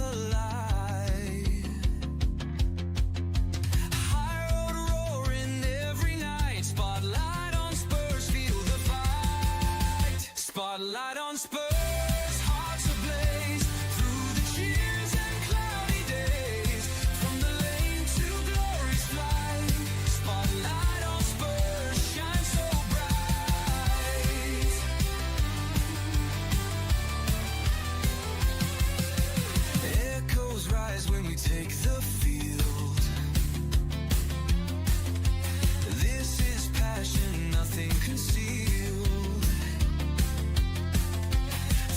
collide. High road roaring every night. Spotlight on Spurs, feel the fight. Spotlight on Spurs, hearts ablaze through the cheers and cloudy days. From the lane to glory's flight. Spotlight on Spurs, shine so bright. Echoes rise when we take the field. This is passion, nothing concealed.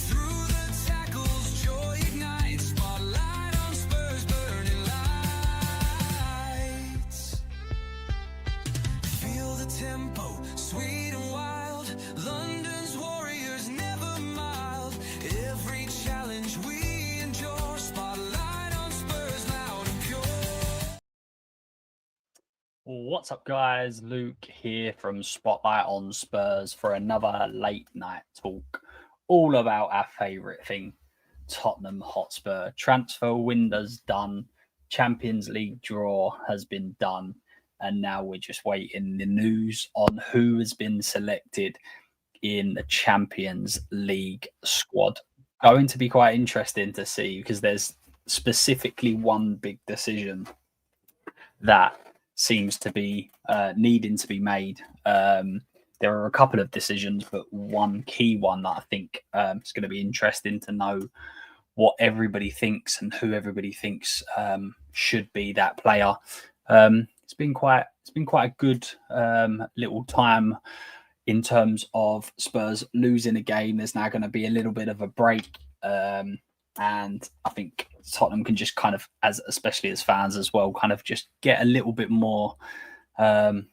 Through the tackles, joy ignites. Spotlight on Spurs, burning lights. Feel the tempo, sweet and wild. London's warriors never mild. Every challenge we endure. Spotlight on Spurs, loud and pure. What's up, guys? Luke here from Spotlight on Spurs for another late night talk, all about our favourite thing, Tottenham Hotspur. Transfer window's done, Champions League draw has been done, and now we're just waiting the news on who has been selected in the Champions League squad. Going to be quite interesting to see, because there's specifically one big decision that seems to be needing to be made. There are a couple of decisions, but one key one that I think is going to be interesting to know what everybody thinks and who everybody thinks should be that player. It's been quite a good little time in terms of Spurs losing a game. There's now going to be a little bit of a break, and I think Tottenham can just kind of, especially as fans as well, kind of just get a little bit more, kind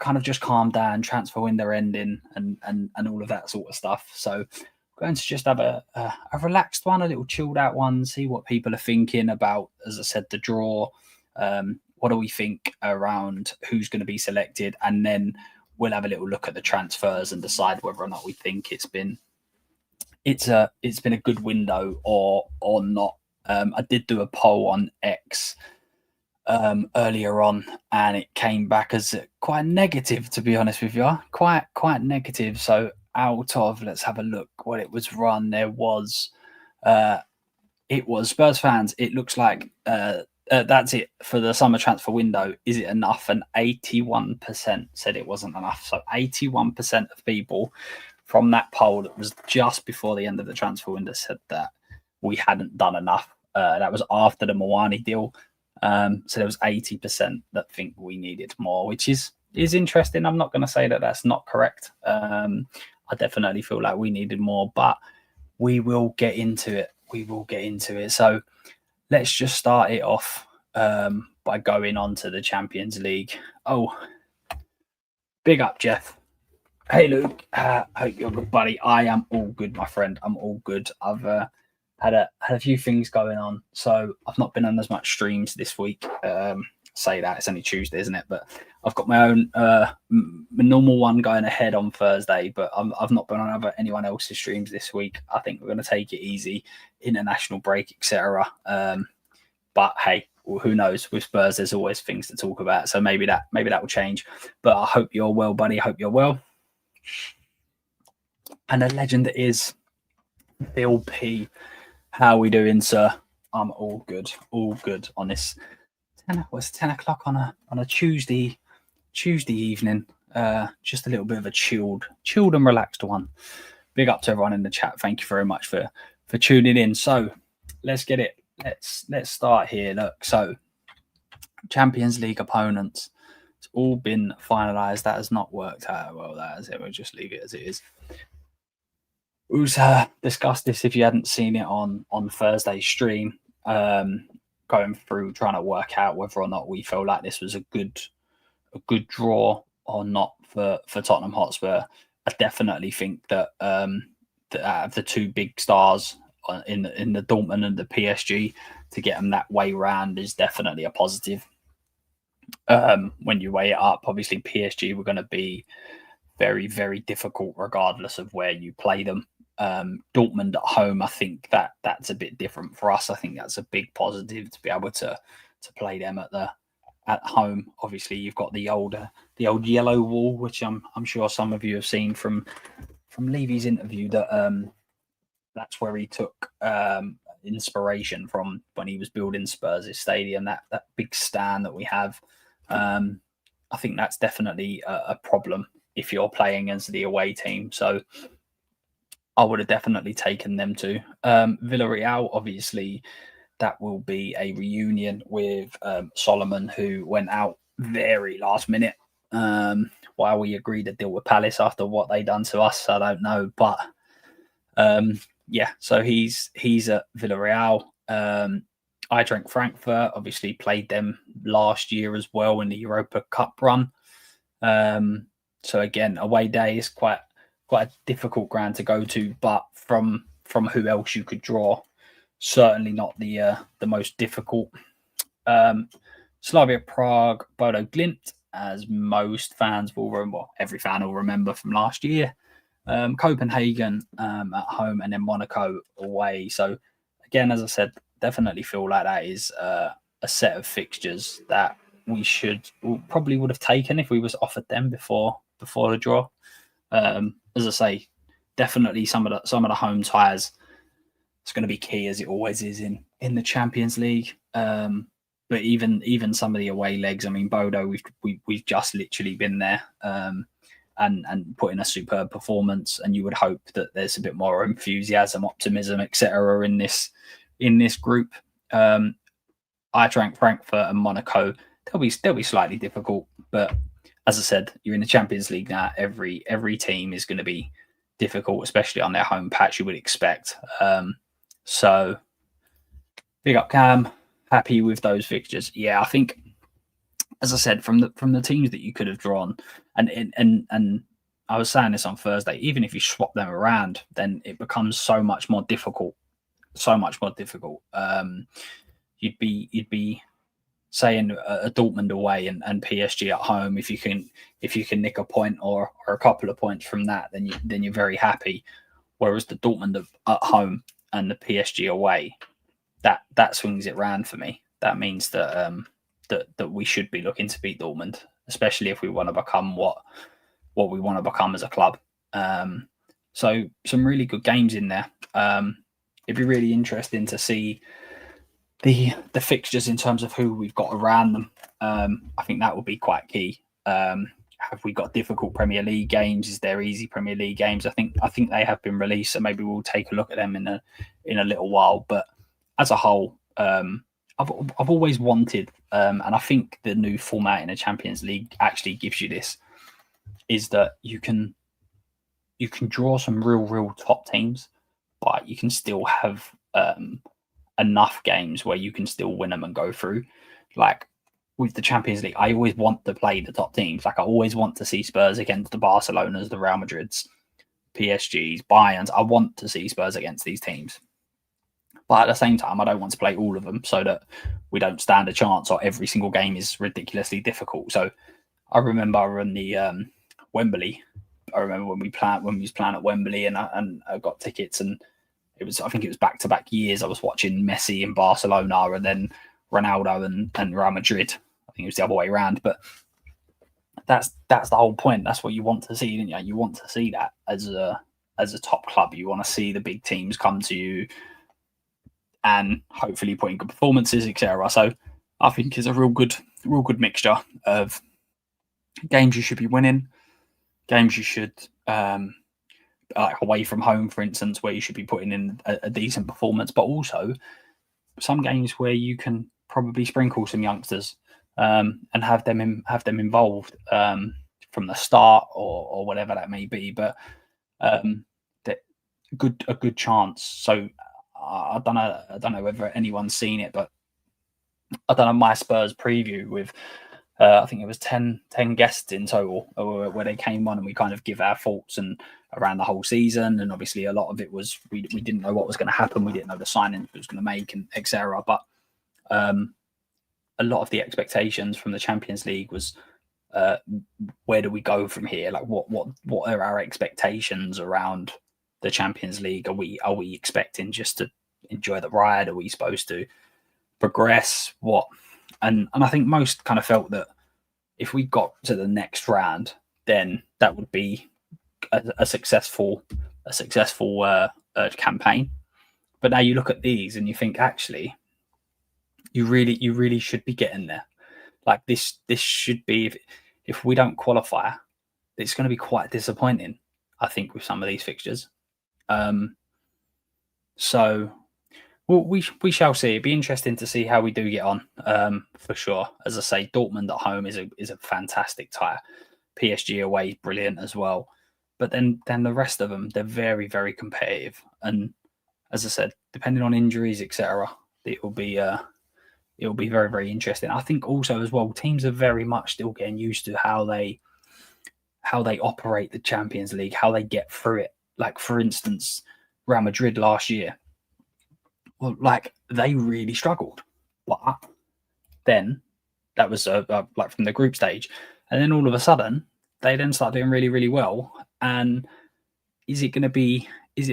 of just calm down, transfer window ending, and all of that sort of stuff. So we're going to just have a relaxed one, a little chilled out one, see what people are thinking about, as I said, the draw. What do we think around who's going to be selected, and then we'll have a little look at the transfers and decide whether or not we think it's been a good window or not. I did do a poll on X earlier on, and it came back as quite negative, to be honest with you. Quite negative. So out of, let's have a look what it was run. There was it was Spurs fans. It looks like that's it for the summer transfer window. Is it enough? And 81% said it wasn't enough. So 81% of people from that poll that was just before the end of the transfer window said that we hadn't done enough. That was after the Mawani deal. So there was 80% that think we needed more, which is interesting. I'm not going to say that that's not correct. I definitely feel like we needed more, but we will get into it. So let's just start it off by going on to the Champions League. Oh, big up, Jeff. Hey, Luke. Hope you're good, buddy. I am all good, my friend. I'm all good. I've had a few things going on, so I've not been on as much streams this week. Say that it's only Tuesday, isn't it? But I've got my own normal one going ahead on Thursday, but I've not been on anyone else's streams this week. I think we're going to take it easy, international break, etc. But hey, who knows? With Spurs, there's always things to talk about, so maybe that will change. But I hope you're well, buddy. I hope you're well. And a legend is Bill P. How are we doing, sir? I'm all good on this. 10 o'clock on a Tuesday evening. Just a little bit of a chilled and relaxed one. Big up to everyone in the chat. Thank you very much for tuning in. So let's get it. Let's start here. Look, so Champions League opponents. It's all been finalised. That has not worked out well. That is it. We'll just leave it as it is. We've discussed this if you hadn't seen it on Thursday's stream. Going through trying to work out whether or not we feel like this was a good draw or not for Tottenham Hotspur. I definitely think that out of the two big stars in the Dortmund and the PSG, to get them that way round is definitely a positive. When you weigh it up, obviously PSG were going to be very, very difficult regardless of where you play them. Dortmund at home, I think that's a bit different for us. I think that's a big positive to be able to play them at home. Obviously, you've got the old yellow wall, which I'm sure some of you have seen from Levy's interview. That's where he took inspiration from when he was building Spurs' stadium. That big stand that we have. I think that's definitely a problem if you're playing as the away team. So I would have definitely taken them to Villarreal. Obviously, that will be a reunion with Solomon, who went out very last minute. Why we agreed to deal with Palace after what they done to us, I don't know. But yeah, so he's at Villarreal. Eintracht Frankfurt obviously played them last year as well in the Europa Cup run. So again, away day is quite a difficult ground to go to, but from who else you could draw, certainly not the most difficult. Slavia Prague, Bodo Glimt, as most fans will remember, every fan will remember from last year. Copenhagen at home, and then Monaco away. So again, as I said, definitely feel like that is a set of fixtures that we probably would have taken if we was offered them before the draw. As I say, definitely some of the home ties. It's going to be key, as it always is in the Champions League. But even some of the away legs. I mean, Bodo, we've just literally been there and put in a superb performance. And you would hope that there's a bit more enthusiasm, optimism, etc. in this group. Eintracht Frankfurt and Monaco, they'll be slightly difficult, but as I said, you're in the Champions League now. Every team is going to be difficult, especially on their home patch. You would expect. So, big up Cam. Happy with those fixtures. Yeah, I think, as I said, from the teams that you could have drawn, and I was saying this on Thursday. Even if you swap them around, then it becomes so much more difficult. So much more difficult. You'd be saying a Dortmund away and PSG at home. If you can nick a point or a couple of points from that, then you're very happy. Whereas the Dortmund at home and the PSG away, that swings it round for me. That means that that we should be looking to beat Dortmund, especially if we want to become what we want to become as a club. So some really good games in there. It'd be really interesting to see the fixtures in terms of who we've got around them. I think that will be quite key. Have we got difficult Premier League games? Is there easy Premier League games? I think they have been released, so maybe we'll take a look at them in a little while. But as a whole, I've always wanted, and I think the new format in the Champions League actually gives you this, is that you can draw some real top teams, but you can still have enough games where you can still win them and go through. Like with the Champions League, I always want to play the top teams. Like I always want to see Spurs against the Barcelonas, the Real Madrids, PSGs, Bayerns. I want to see Spurs against these teams. But at the same time, I don't want to play all of them so that we don't stand a chance or every single game is ridiculously difficult. So I remember in the Wembley, I remember when we was playing at Wembley and I got tickets, and I think it was back-to-back years. I was watching Messi in Barcelona and then Ronaldo and Real Madrid. I think it was the other way around, but that's the whole point. That's what you want to see, don't you? You want to see that as a top club. You want to see the big teams come to you and hopefully put in good performances, etc. So I think it's a real good mixture of games you should be winning, games you should like away from home, for instance, where you should be putting in a decent performance, but also some games where you can probably sprinkle some youngsters and have them involved from the start or whatever that may be. But a good chance. So I don't know whether anyone's seen it, but I don't know, my Spurs preview with I think it was 10 guests in total where they came on and we kind of give our thoughts and around the whole season. And obviously a lot of it was we didn't know what was going to happen. We didn't know the signings we was going to make and etc. But a lot of the expectations from the Champions League was where do we go from here? Like what are our expectations around the Champions League? Are we expecting just to enjoy the ride? Are we supposed to progress? What? And I think most kind of felt that if we got to the next round, then that would be a successful campaign. But now you look at these and you think, actually, you really should be getting there. Like this should be, if we don't qualify, it's going to be quite disappointing, I think, with some of these fixtures. So well, we shall see. It'd be interesting to see how we do get on, for sure. As I say, Dortmund at home is a fantastic tie. PSG away is brilliant as well. But then the rest of them, they're very, very competitive. And as I said, depending on injuries, etc., it will be very, very interesting. I think also as well, teams are very much still getting used to how they operate the Champions League, how they get through it. Like, for instance, Real Madrid last year, well, like, they really struggled. But then that was like from the group stage. And then all of a sudden, they then start doing really, really well. And is it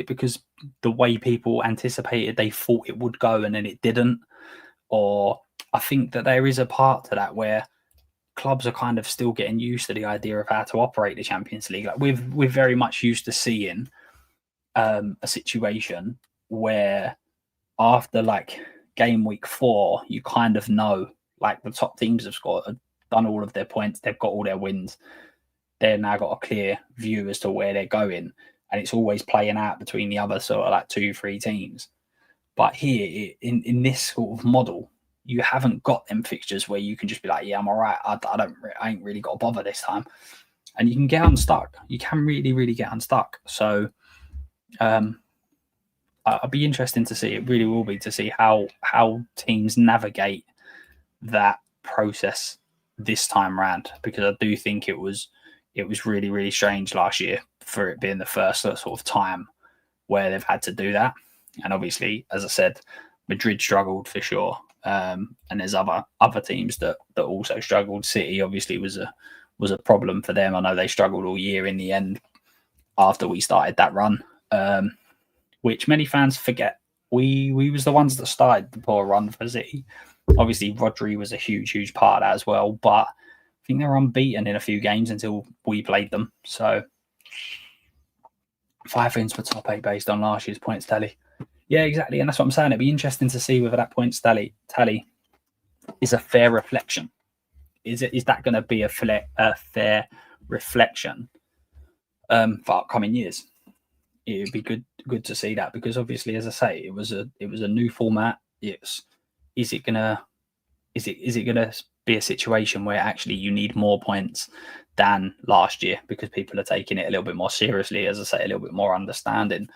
because the way people anticipated, they thought it would go and then it didn't? Or I think that there is a part to that where clubs are kind of still getting used to the idea of how to operate the Champions League. Like we're very much used to seeing a situation where after like game week 4, you kind of know, like, the top teams have done all of their points, they've got all their wins, they've now got a clear view as to where they're going, and it's always playing out between the other sort of like 2-3 teams. But here in this sort of model, you haven't got them fixtures where you can just be like, yeah, I'm all right. I ain't really got to bother this time, and you can get unstuck. You can really, really get unstuck. So, I'd be interesting to see. It really will be to see how teams navigate that process this time round, because I do think it was really, really strange last year for it being the first sort of time where they've had to do that. And obviously, as I said, Madrid struggled for sure, and there's other teams that also struggled. City obviously was a problem for them. I know they struggled all year in the end after we started that run, which many fans forget. We was the ones that started the poor run for City. Obviously, Rodri was a huge part of that as well, but I think they were unbeaten in a few games until we played them. So 5 wins for top 8 based on last year's points tally. Yeah, exactly. And that's what I'm saying. It'd be interesting to see whether that points tally is a fair reflection. Is that going to be a fair reflection for upcoming years? It would be good to see that, because obviously, as I say, it was a new format. Is it gonna be a situation where actually you need more points than last year because people are taking it a little bit more seriously, as I say, a little bit more understanding,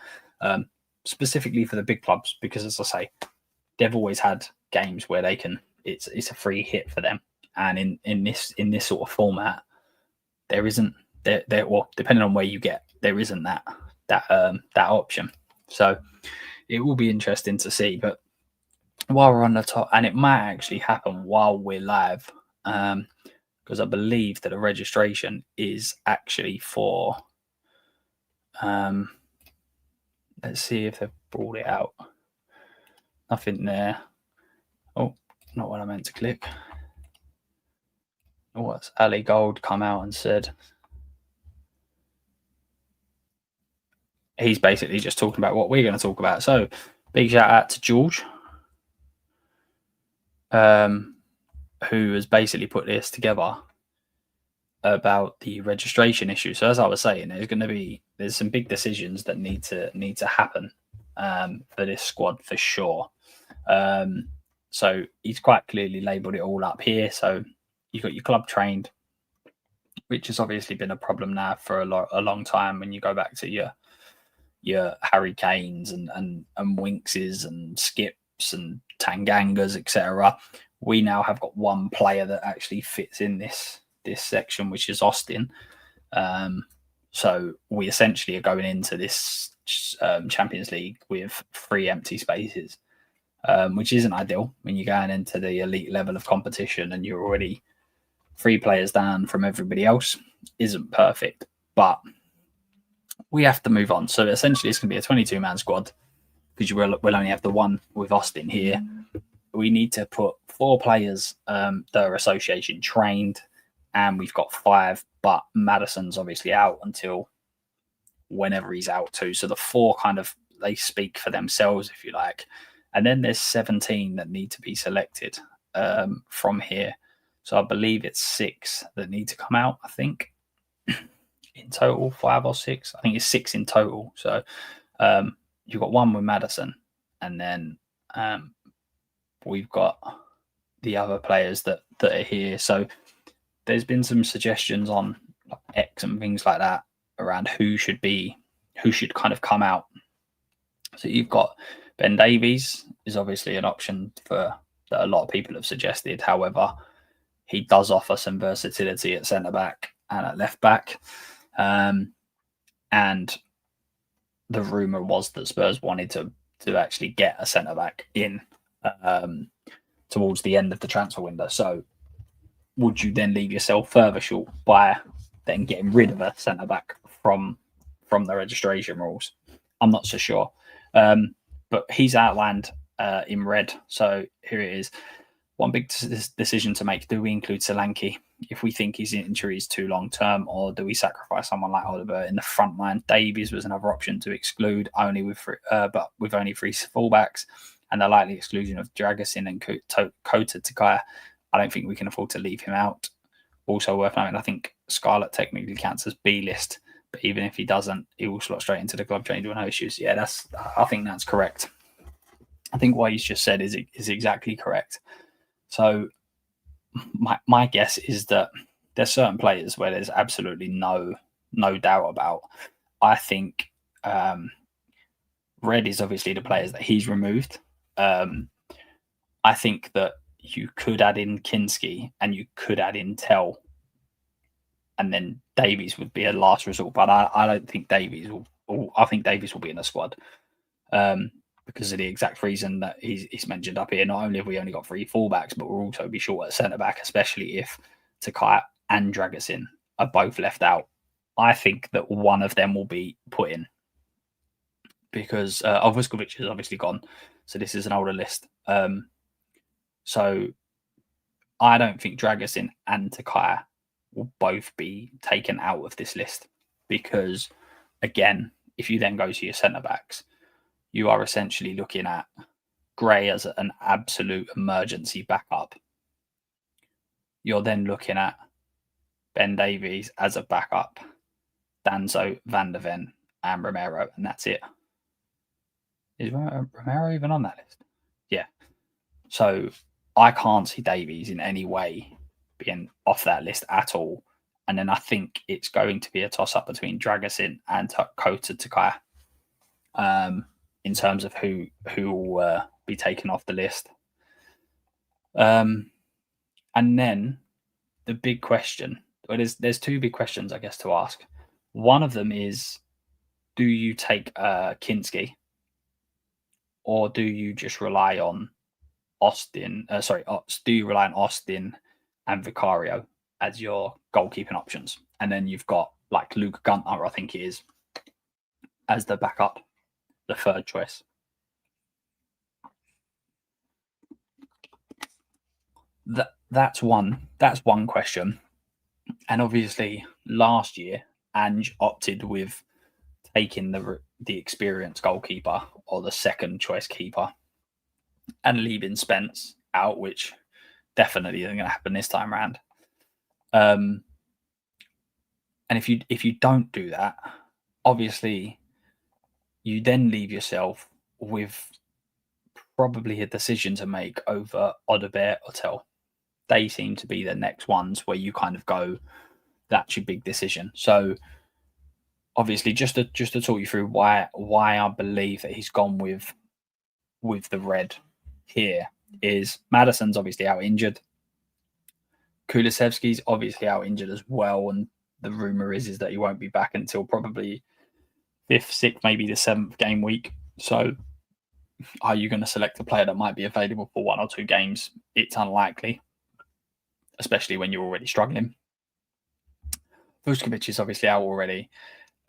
specifically for the big clubs, because as I say, they've always had games where they can, it's a free hit for them, and in this sort of format, there isn't well, depending on where you get, there isn't that option. So it will be interesting to see. But while we're on the top, and it might actually happen while we're live, because I believe that the registration is actually for let's see if they've brought it out. Nothing there. Oh, not what I meant to click. What's Ali Gold come out and said? He's basically just talking about what we're going to talk about. So big shout out to George, who has basically put this together about the registration issue. So as I was saying, there's some big decisions that need to happen for this squad for sure. So he's quite clearly labelled it all up here. So you've got your club trained, which has obviously been a problem now for a long time. When you go back to your Harry Kanes and Winkses and Skips and Tangangas, etc. We now have got one player that actually fits in this section, which is Austin. So we essentially are going into this Champions League with 3 empty spaces, which isn't ideal when you're going into the elite level of competition and you're already 3 players down from everybody else. Isn't perfect, but we have to move on. So essentially, it's going to be a 22-man squad because we'll only have the one with Austin here. We need to put 4 players that are association trained, and we've got 5, but Maddison's obviously out until whenever he's out too. So the 4 kind of, they speak for themselves, if you like. And then there's 17 that need to be selected from here. So I believe it's 6 that need to come out, I think. In total, 5 or 6. I think it's 6 in total. So you've got 1 with Maddison, and then we've got the other players that are here. So there's been some suggestions on X and things like that around who should kind of come out. So you've got Ben Davies is obviously an option that a lot of people have suggested. However, he does offer some versatility at centre back and at left back. And the rumour was that Spurs wanted to actually get a centre back in towards the end of the transfer window. So would you then leave yourself further short by then getting rid of a centre back from the registration rules? I'm not so sure. But he's outlined in red. So here it is. One big decision to make. Do we include Solanke if we think his injury is too long term, or do we sacrifice someone like Oliver in the front line? Davies was another option to exclude, but with only 3 fullbacks, and the likely exclusion of Dragusin and Kota Takaya. I don't think we can afford to leave him out. Also worth noting, I think Scarlett technically counts as B list, but even if he doesn't, he will slot straight into the club change with no issues. Yeah, I think that's correct. I think what he's just said is exactly correct. So my guess is that there's certain players where there's absolutely no doubt about. I think red is obviously the players that he's removed. I think that you could add in Kinski and you could add in Tell, and then Davies would be a last resort. But I don't think Davies will. I think Davies will be in the squad because of the exact reason that he's mentioned up here. Not only have we only got 3 fullbacks, but we'll also be short at centre back, especially if Takaya and Dragusin are both left out. I think that one of them will be put in because Vuskovic is obviously gone. So this is an older list. So I don't think Dragusin and Takaya will both be taken out of this list because, again, if you then go to your centre backs, you are essentially looking at Gray as an absolute emergency backup. You're then looking at Ben Davies as a backup, Danzo, Van der Ven, and Romero, and that's it. Is Romero even on that list? Yeah. So I can't see Davies in any way being off that list at all. And then I think it's going to be a toss-up between Dragusin and Kota Takaya in terms of who will be taken off the list. And then the big question, well, there's 2 big questions, I guess, to ask. One of them is, do you take Kinski, or do you just rely on Austin? Do you rely on Austin and Vicario as your goalkeeping options? And then you've got like Luke Gunter, I think it is, as the backup, the 3rd choice. That's one question. And obviously last year Ange opted with taking the experienced goalkeeper or the 2nd choice keeper and leaving Spence out, which definitely isn't going to happen this time around. And if you don't do that, obviously you then leave yourself with probably a decision to make over Odobert or Tell. They seem to be the next ones where you kind of go, that's your big decision. So obviously just to talk you through why I believe that he's gone with the red here is Maddison's obviously out injured. Kulusevski's obviously out injured as well, and the rumour is that he won't be back until probably 5th, 6th, maybe the 7th game week. So are you going to select a player that might be available for 1 or 2 games? It's unlikely, especially when you're already struggling. Vuskovic is obviously out already.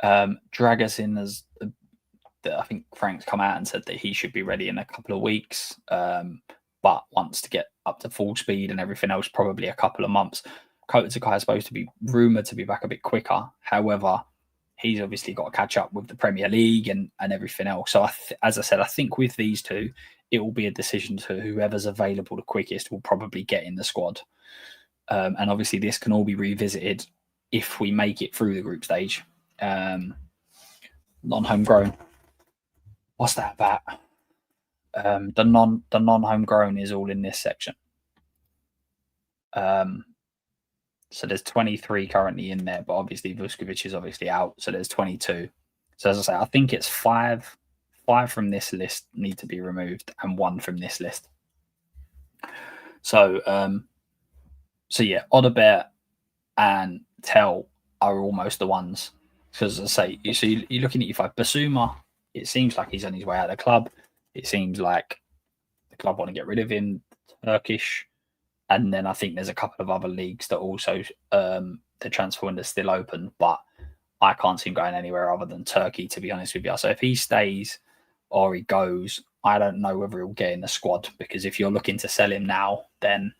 Dragusin has, I think Frank's come out and said that he should be ready in a couple of weeks, but wants to get up to full speed and everything else, probably a couple of months. Kota Sakai is supposed to be rumoured to be back a bit quicker. However, he's obviously got to catch up with the Premier League and everything else. So, as I said, I think with these two, it will be a decision to whoever's available the quickest will probably get in the squad. And obviously, this can all be revisited if we make it through the group stage. Non-homegrown. What's that about? The non-homegrown is all in this section. So there's 23 currently in there, but obviously Vuskovic is obviously out, so there's 22. So as I say, I think it's five from this list need to be removed and one from this list. So yeah, Odobert and Tell are almost the ones. Because as I say, so you're looking at your five. Basuma, it seems like he's on his way out of the club. It seems like the club want to get rid of him. Turkish. And then I think there's a couple of other leagues that also the transfer window is still open, but I can't see him going anywhere other than Turkey, to be honest with you. So if he stays or he goes, I don't know whether he'll get in the squad, because if you're looking to sell him now, then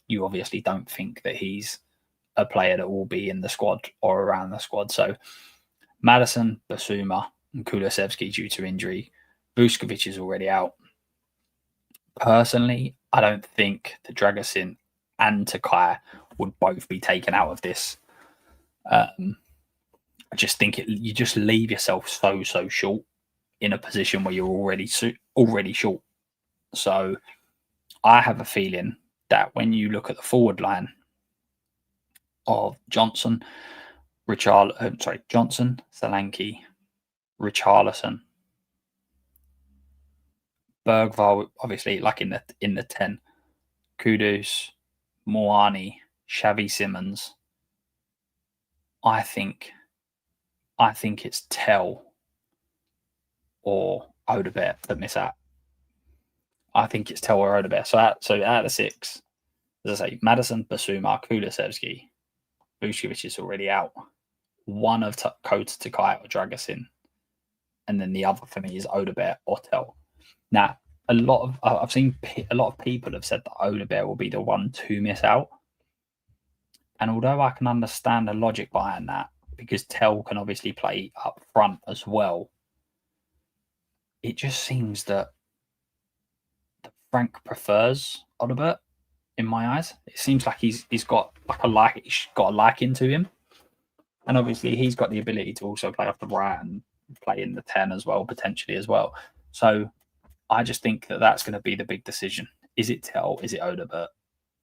you obviously don't think that he's a player that will be in the squad or around the squad. So Madison, Basuma, and Kulusevski due to injury. Vuskovic is already out. Personally, I don't think that Dragusin and Takai would both be taken out of this. I just think you just leave yourself so short in a position where you're already short. So I have a feeling that when you look at the forward line of Johnson, Solanke, Richarlison, Bergvall, obviously, like in the 10, Kudus, Moani, Xavi Simons. I think it's Tell or Odobert that miss out. I think it's Tell or Odobert. So out of the six, as I say, Madison, Basuma, Kulusevski, Vuskovic is already out. One of Kota Takai or Dragusin, and then the other for me is Odobert or Tell. Now, I've seen a lot of people have said that Odobert will be the one to miss out. And although I can understand the logic behind that, because Tell can obviously play up front as well, it just seems that Frank prefers Odobert in my eyes. It seems like he's got a liking to him. And obviously he's got the ability to also play off the right and play in the 10 as well, potentially as well. So I just think that that's going to be the big decision. Is it Tell? Is it Odobert?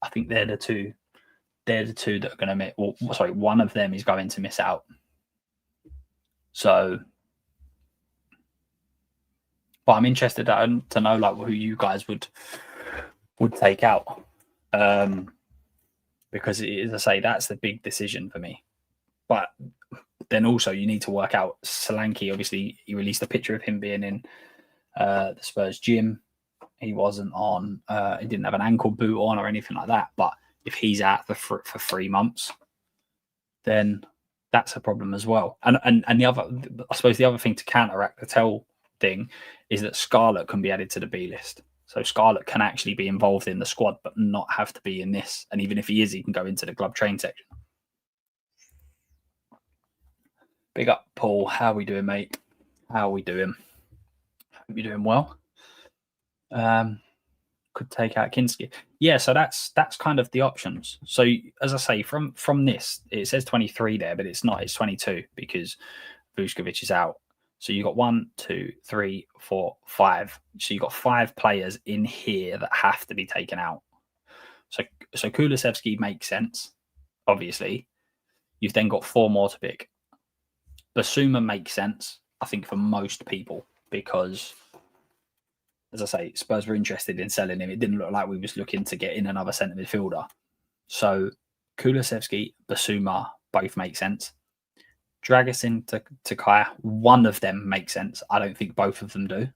I think they're the two. They're the two that are going to miss. Well, sorry, one of them is going to miss out. So, but I'm interested to know like who you guys would take out, because as I say, that's the big decision for me. But then also you need to work out Solanke. Obviously, he released a picture of him being in the Spurs gym. He wasn't on. He didn't have an ankle boot on or anything like that. But if he's out for 3 months, then that's a problem as well. And the other, I suppose, the other thing to counteract the Tell thing is that Scarlett can be added to the B list. So Scarlett can actually be involved in the squad, but not have to be in this. And even if he is, he can go into the club train section. Big up, Paul. How are we doing, mate? How are we doing? Hope you're doing well. Could take out Kinski. Yeah, so that's kind of the options. So as I say, from this, it says 23 there, but it's not. It's 22 because Vuskovic is out. So you got 1, 2, 3, 4, 5. So you got 5 players in here that have to be taken out. So Kulusevski makes sense. Obviously, you've then got 4 more to pick. Basuma makes sense, I think, for most people because, as I say, Spurs were interested in selling him. It didn't look like we was looking to get in another centre midfielder. So Kulusevski, Basuma, both make sense. Dragusin to Kaya, one of them makes sense. I don't think both of them do.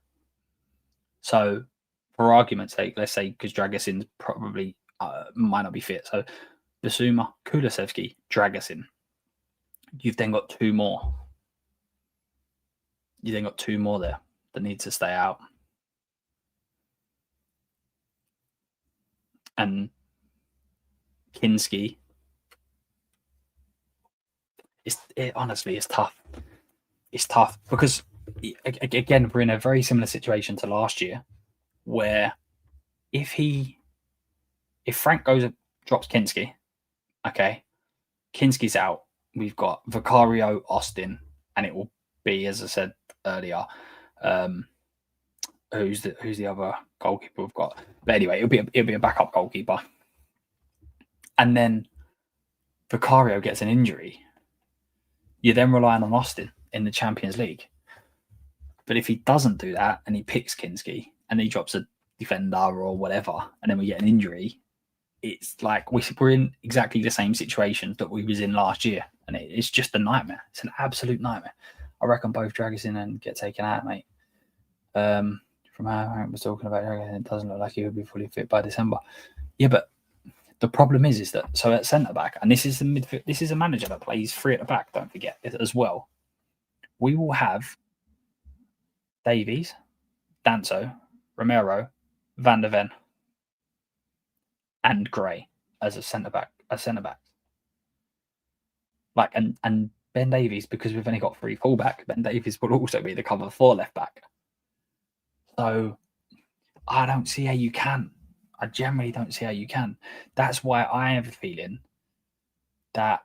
So for argument's sake, let's say, because Dragusin probably might not be fit. So Basuma, Kulusevski, Dragusin. You've then got 2 more. You then got two more there that need to stay out. And Kinski, honestly, it's tough. It's tough because, again, we're in a very similar situation to last year, where if Frank drops Kinski, okay, Kinski's out. We've got Vicario, Austin, and it will be, as I said earlier, who's the other goalkeeper we've got? But anyway, it'll be a backup goalkeeper, and then Vicario gets an injury. You're then relying on Austin in the Champions League. But if he doesn't do that and he picks Kinski and he drops a defender or whatever, and then we get an injury, it's like we're in exactly the same situation that we was in last year, and it's just a nightmare. It's an absolute nightmare. I reckon both drag us in and get taken out, mate. From how Hank was talking about, it doesn't look like he would be fully fit by December. Yeah, but the problem is that so at centre back, and this is the midfield. This is a manager that plays three at the back. Don't forget as well. We will have Davies, Danso, Romero, Van der Ven, and Gray as a centre back. Like and Ben Davies, because we've only got three fullback. Ben Davies will also be the cover for left back. So I don't see how you can. I generally don't see how you can. That's why I have a feeling that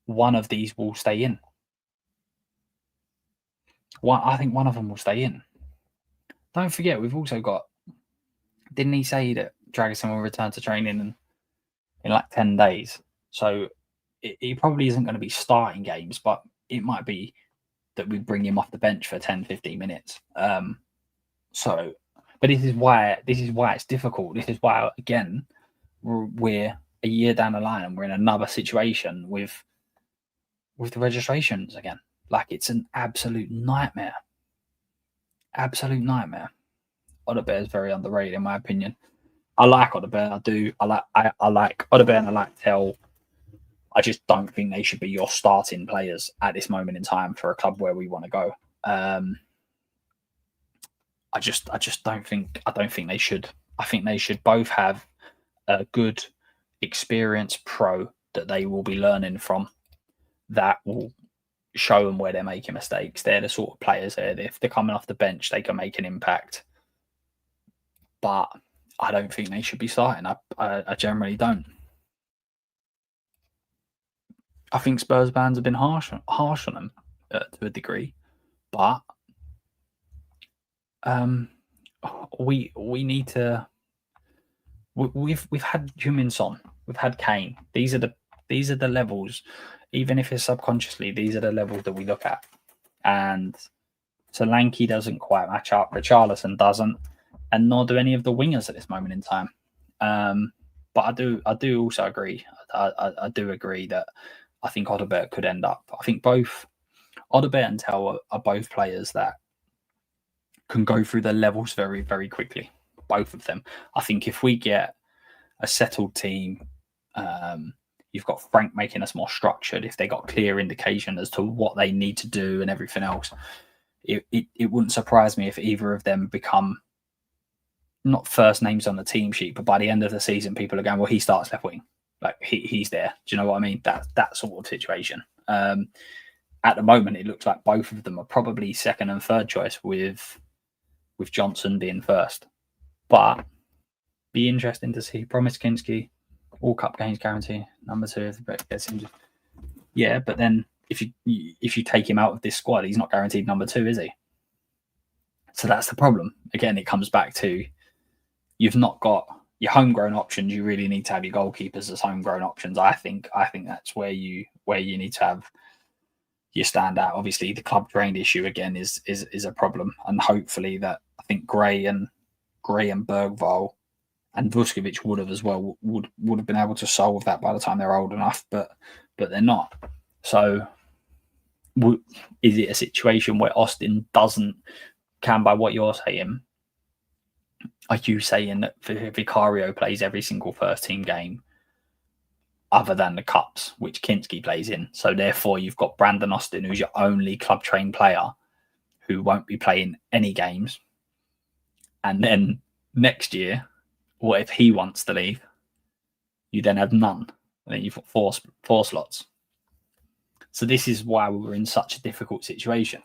one of these will stay in. I think one of them will stay in. Don't forget, we've also got. Didn't he say that Dragosin will return to training in like 10 days? So he probably isn't going to be starting games, but it might be that we bring him off the bench for 10, 15 minutes. But this is why it's difficult. This is why, again, we're a year down the line and we're in another situation with the registrations again. Like, it's an absolute nightmare. Absolute nightmare. Odebear is very underrated, in my opinion. I like Odebear. I do. I like Odebear and I like Tell. I just don't think they should be your starting players at this moment in time for a club where we want to go. I just don't think. I don't think they should. I think they should both have a good, experienced pro that they will be learning from. That will show them where they're making mistakes. They're the sort of players that if they're coming off the bench, they can make an impact. But I don't think they should be starting. I generally don't. I think Spurs fans have been harsh on them to a degree, but we need to. We've had Heung-min Son, we've had Kane. These are the levels. Even if it's subconsciously, these are the levels that we look at. And Solanke doesn't quite match up. Richarlison doesn't, and nor do any of the wingers at this moment in time. But I do also agree. I do agree that I think Odebear could end up. I think both Odebear and Tell are both players that can go through the levels very, very quickly. Both of them. I think if we get a settled team, you've got Frank making us more structured. If they got clear indication as to what they need to do and everything else, it wouldn't surprise me if either of them become not first names on the team sheet, but by the end of the season, people are going, well, he starts left wing. Like he's there. Do you know what I mean? That sort of situation. At the moment, it looks like both of them are probably second and third choice, with Johnson being first. But be interesting to see. Promise Kinski, all cup games guarantee. Number 2 if the bet gets injured. Yeah, but then if you take him out of this squad, he's not guaranteed number 2, is he? So that's the problem. Again, it comes back to you've not got your homegrown options. You really need to have your goalkeepers as homegrown options. I think that's where you need to have your standout. Obviously, the club trained issue again is a problem, and hopefully that I think Gray and Bergvall and Vuskovic would have as well would have been able to solve that by the time they're old enough, but they're not. So is it a situation where Austin can, by what you're saying, are you saying that Vicario plays every single first team game other than the cups, which Kinski plays in? So therefore you've got Brandon Austin, who's your only club trained player, who won't be playing any games. And then next year, what if he wants to leave? You then have none. And then you've got four slots. So this is why we were in such a difficult situation.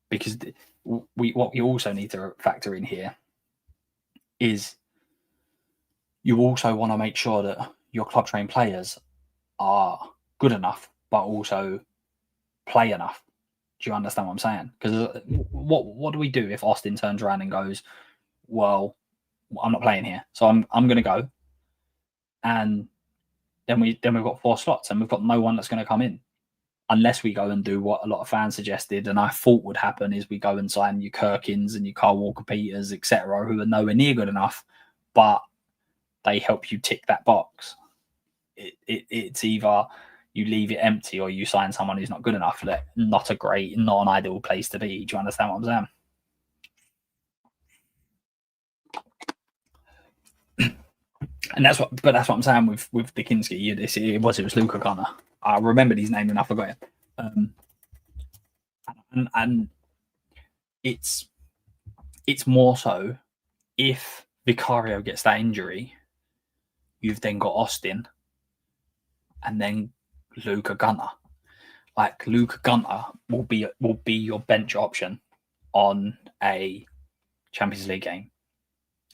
Because what we also need to factor in here is you also want to make sure that your club trained players are good enough, but also play enough. Do you understand what I'm saying? Because what do we do if Austin turns around and goes, well, I'm not playing here, so I'm going to go, and then we've got 4 slots and we've got no one that's going to come in unless we go and do what a lot of fans suggested and I thought would happen is we go and sign your Kirkins and your Carl Walker-Peters, etc., who are nowhere near good enough, but they help you tick that box. It's either you leave it empty or you sign someone who's not good enough. Not an ideal place to be. Do you understand what I'm saying? And that's what I'm saying with Dikinski. It was Luca Gunner. I remembered his name and I forgot it. And it's more so if Vicario gets that injury, you've then got Austin, and then Luca Gunner. Like Luca Gunner will be your bench option on a Champions League game.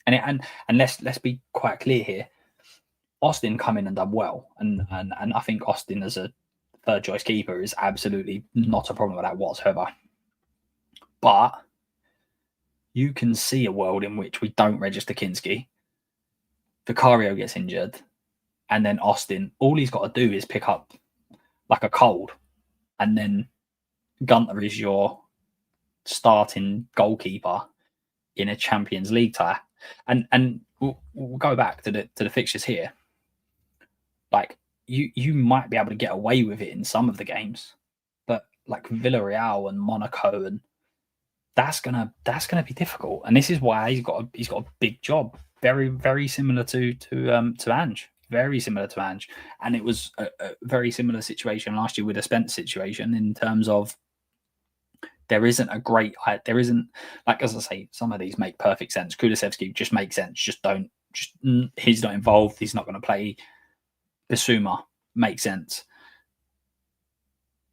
And let's be quite clear here. Austin come in and done well, and I think Austin as a third choice keeper is absolutely not a problem with that whatsoever. But you can see a world in which we don't register Kinski, Vicario gets injured, and then Austin, all he's got to do is pick up like a cold, and then Gunter is your starting goalkeeper in a Champions League tie. And we'll go back to the fixtures here. Like you might be able to get away with it in some of the games, but like Villarreal and Monaco, and that's gonna be difficult. And this is why he's got a big job, very very similar to Ange, very similar to Ange. And it was a very similar situation last year with a Spence situation in terms of there isn't, like, as I say, some of these make perfect sense. Kulusevski just makes sense. He's not involved. He's not going to play. Bissouma makes sense.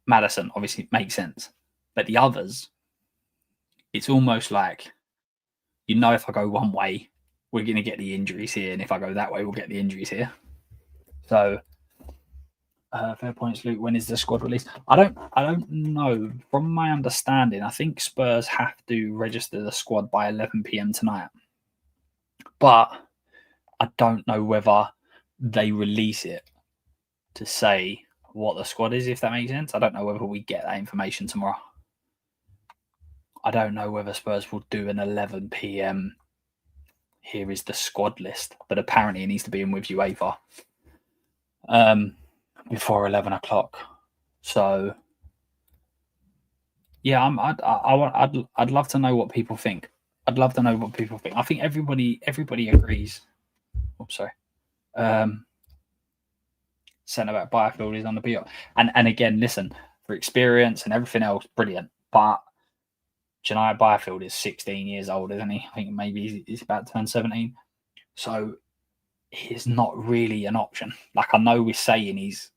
Maddison obviously makes sense. But the others, it's almost like, if I go one way, we're going to get the injuries here. And if I go that way, we'll get the injuries here. So, fair points, Luke. When is the squad released? I don't know. From my understanding, I think Spurs have to register the squad by 11 p.m. tonight. But I don't know whether they release it to say what the squad is, if that makes sense. I don't know whether we get that information tomorrow. I don't know whether Spurs will do an 11 p.m. Here is the squad list, but apparently it needs to be in with UEFA before 11 o'clock. So yeah, I'd love to know what people think. I think everybody agrees. Oops, sorry. Centre back Byfield is on the beat. And again, listen, for experience and everything else, brilliant. But Janai Byfield is 16 years old, isn't he? I think maybe he's about to turn 17. So he's not really an option. Like, I know we're saying he's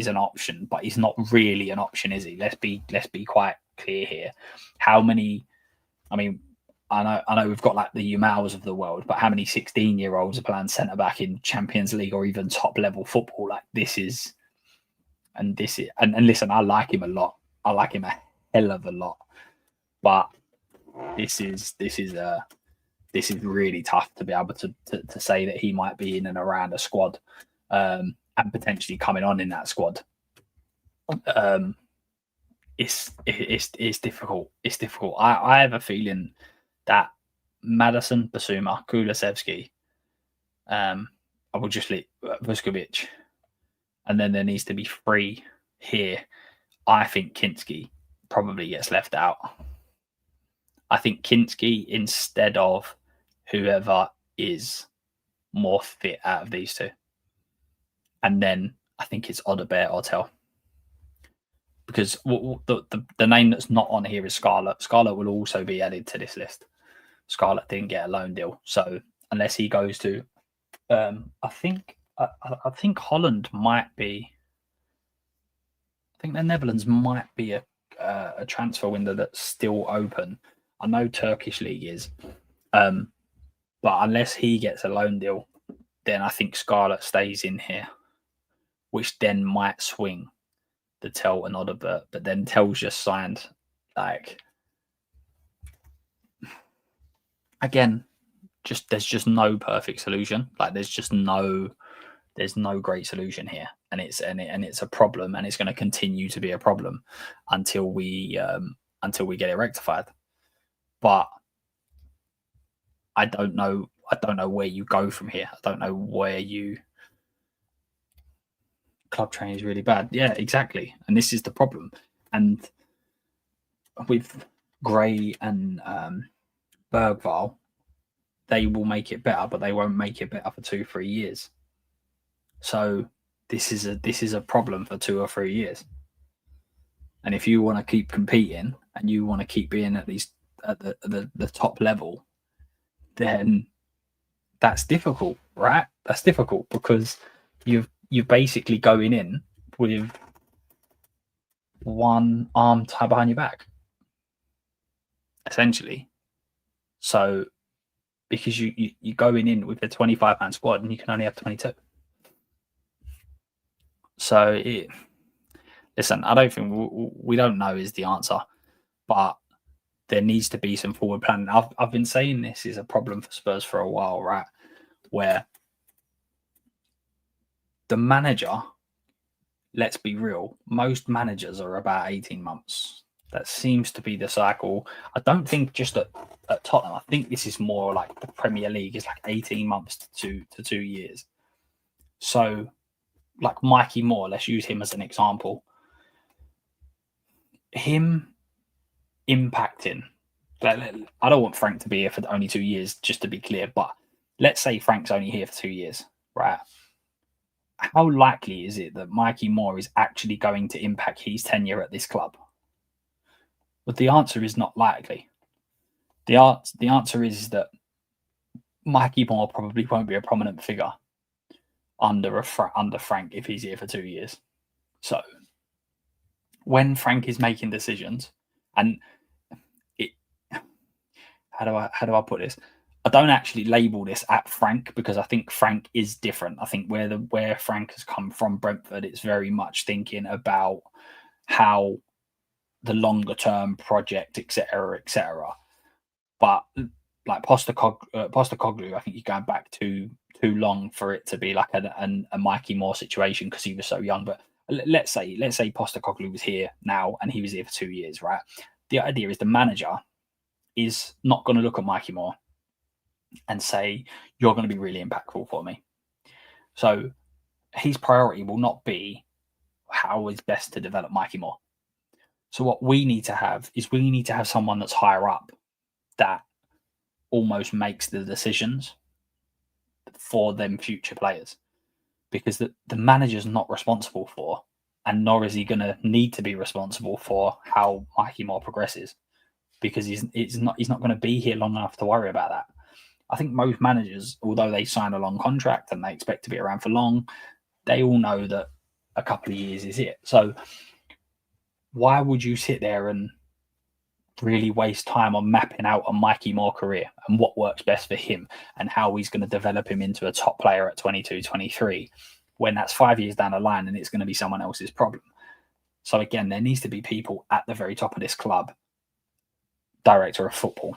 an option, but he's not really an option, is he? Let's be quite clear here. How many? I mean, I know we've got like the Umals of the world, but how many 16-year-olds are playing centre back in Champions League or even top level football? Like, and listen, I like him a lot. I like him a hell of a lot. But this is really tough to be able to say that he might be in and around a squad, and potentially coming on in that squad. It's difficult. It's difficult. I have a feeling that Maddison, Bissouma, Kulusevski, I will just leave Vuskovic, and then there needs to be 3 here. I think Kinski probably gets left out. I think Kinski instead of whoever is more fit out of these 2. And then I think it's Odobert or Tell. because the name that's not on here is Scarlett. Scarlett will also be added to this list. Scarlett didn't get a loan deal, so unless he goes to, I think Holland might be. I think the Netherlands might be a transfer window that's still open. I know Turkish league is, but unless he gets a loan deal, then I think Scarlett stays in here, which then might swing the Tell and Oderbert. But then Tell's just signed. Like, again, there's just no perfect solution. Like, there's no great solution here, and it's a problem, and it's going to continue to be a problem until we get it rectified. But I don't know where you go from here. I don't know where you. Club training is really bad. Yeah, exactly, and this is the problem. And with Gray and Bergvall, they will make it better, but they won't make it better for 2-3 years. So this is a problem for 2 or 3 years. And if you want to keep competing and you want to keep being at least at the top level, then that's difficult, right? That's difficult because you're basically going in with one arm tied behind your back, essentially. So because you're going in with a 25-man squad and you can only have 22. So listen, I don't think we don't know is the answer, but there needs to be some forward planning. I've been saying this is a problem for Spurs for a while, right? Where the manager, let's be real, most managers are about 18 months. That seems to be the cycle. I don't think just at Tottenham. I think this is more like the Premier League is like 18 months to 2 years. So, like Mikey Moore, let's use him as an example. Him impacting. I don't want Frank to be here for only 2 years, just to be clear. But let's say Frank's only here for 2 years, right? How likely is it that Mikey Moore is actually going to impact his tenure at this club? But the answer is not likely. The answer is that Mikey Moore probably won't be a prominent figure under Frank if he's here for 2 years. So when Frank is making decisions, and how do I put this? I don't actually label this at Frank because I think Frank is different. I think where Frank has come from, Brentford, it's very much thinking about how the longer term project, etc., etc. But like Postecoglou, I think you're going back too long for it to be like a Mikey Moore situation because he was so young. But let's say Postecoglou was here now and he was here for 2 years, right? The idea is the manager is not going to look at Mikey Moore and say, you're going to be really impactful for me. So his priority will not be how is best to develop Mikey Moore. So what we need to have is someone that's higher up that almost makes the decisions for them future players, because the manager's not responsible for, and nor is he going to need to be responsible for how Mikey Moore progresses, because he's not going to be here long enough to worry about that. I think most managers, although they sign a long contract and they expect to be around for long, they all know that a couple of years is it. So why would you sit there and really waste time on mapping out a Mikey Moore career and what works best for him and how he's going to develop him into a top player at 22, 23, when that's 5 years down the line and it's going to be someone else's problem? So again, there needs to be people at the very top of this club, director of football,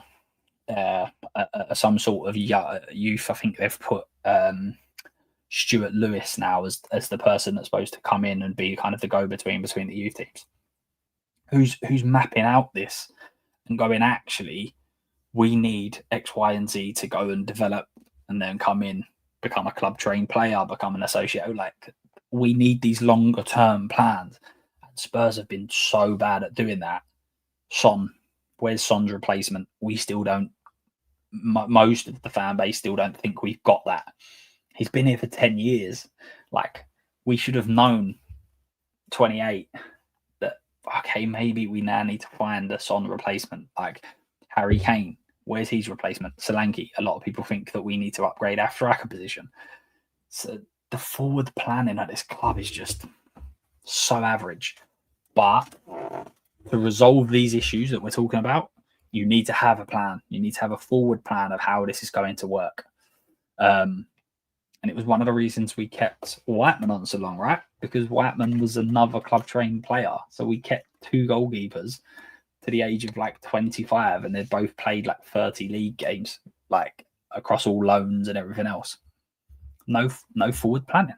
some sort of youth. I think they've put Stuart Lewis now as the person that's supposed to come in and be kind of the go-between between the youth teams. Who's mapping out this and going, actually, we need X, Y, and Z to go and develop and then come in, become a club trained player, become an associate. Like, we need these longer term plans. And Spurs have been so bad at doing that. Where's Son's replacement? We still don't. Most of the fan base still don't think we've got that. He's been here for 10 years. Like, we should have known 28 that okay, maybe we now need to find a Son replacement, like Harry Kane. Where's his replacement? Solanke. A lot of people think that we need to upgrade our striker position. So the forward planning at this club is just so average. But to resolve these issues that we're talking about, you need to have a plan. You need to have a forward plan of how this is going to work. And it was one of the reasons we kept Whiteman on so long, right? Because Whiteman was another club trained player. So we kept two goalkeepers to the age of like 25, and they'd both played like 30 league games, like across all loans and everything else. No forward planning.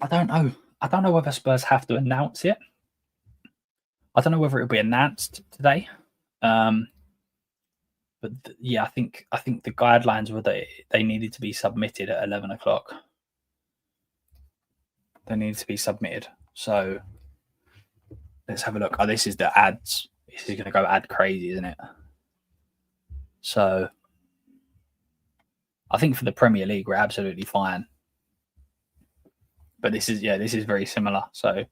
I don't know. I don't know whether Spurs have to announce it. I don't know whether it'll be announced today. But yeah, I think the guidelines were that they needed to be submitted at 11 o'clock. They needed to be submitted. So let's have a look. Oh, this is the ads. This is going to go ad crazy, isn't it? So I think for the Premier League, we're absolutely fine. But this is very similar. So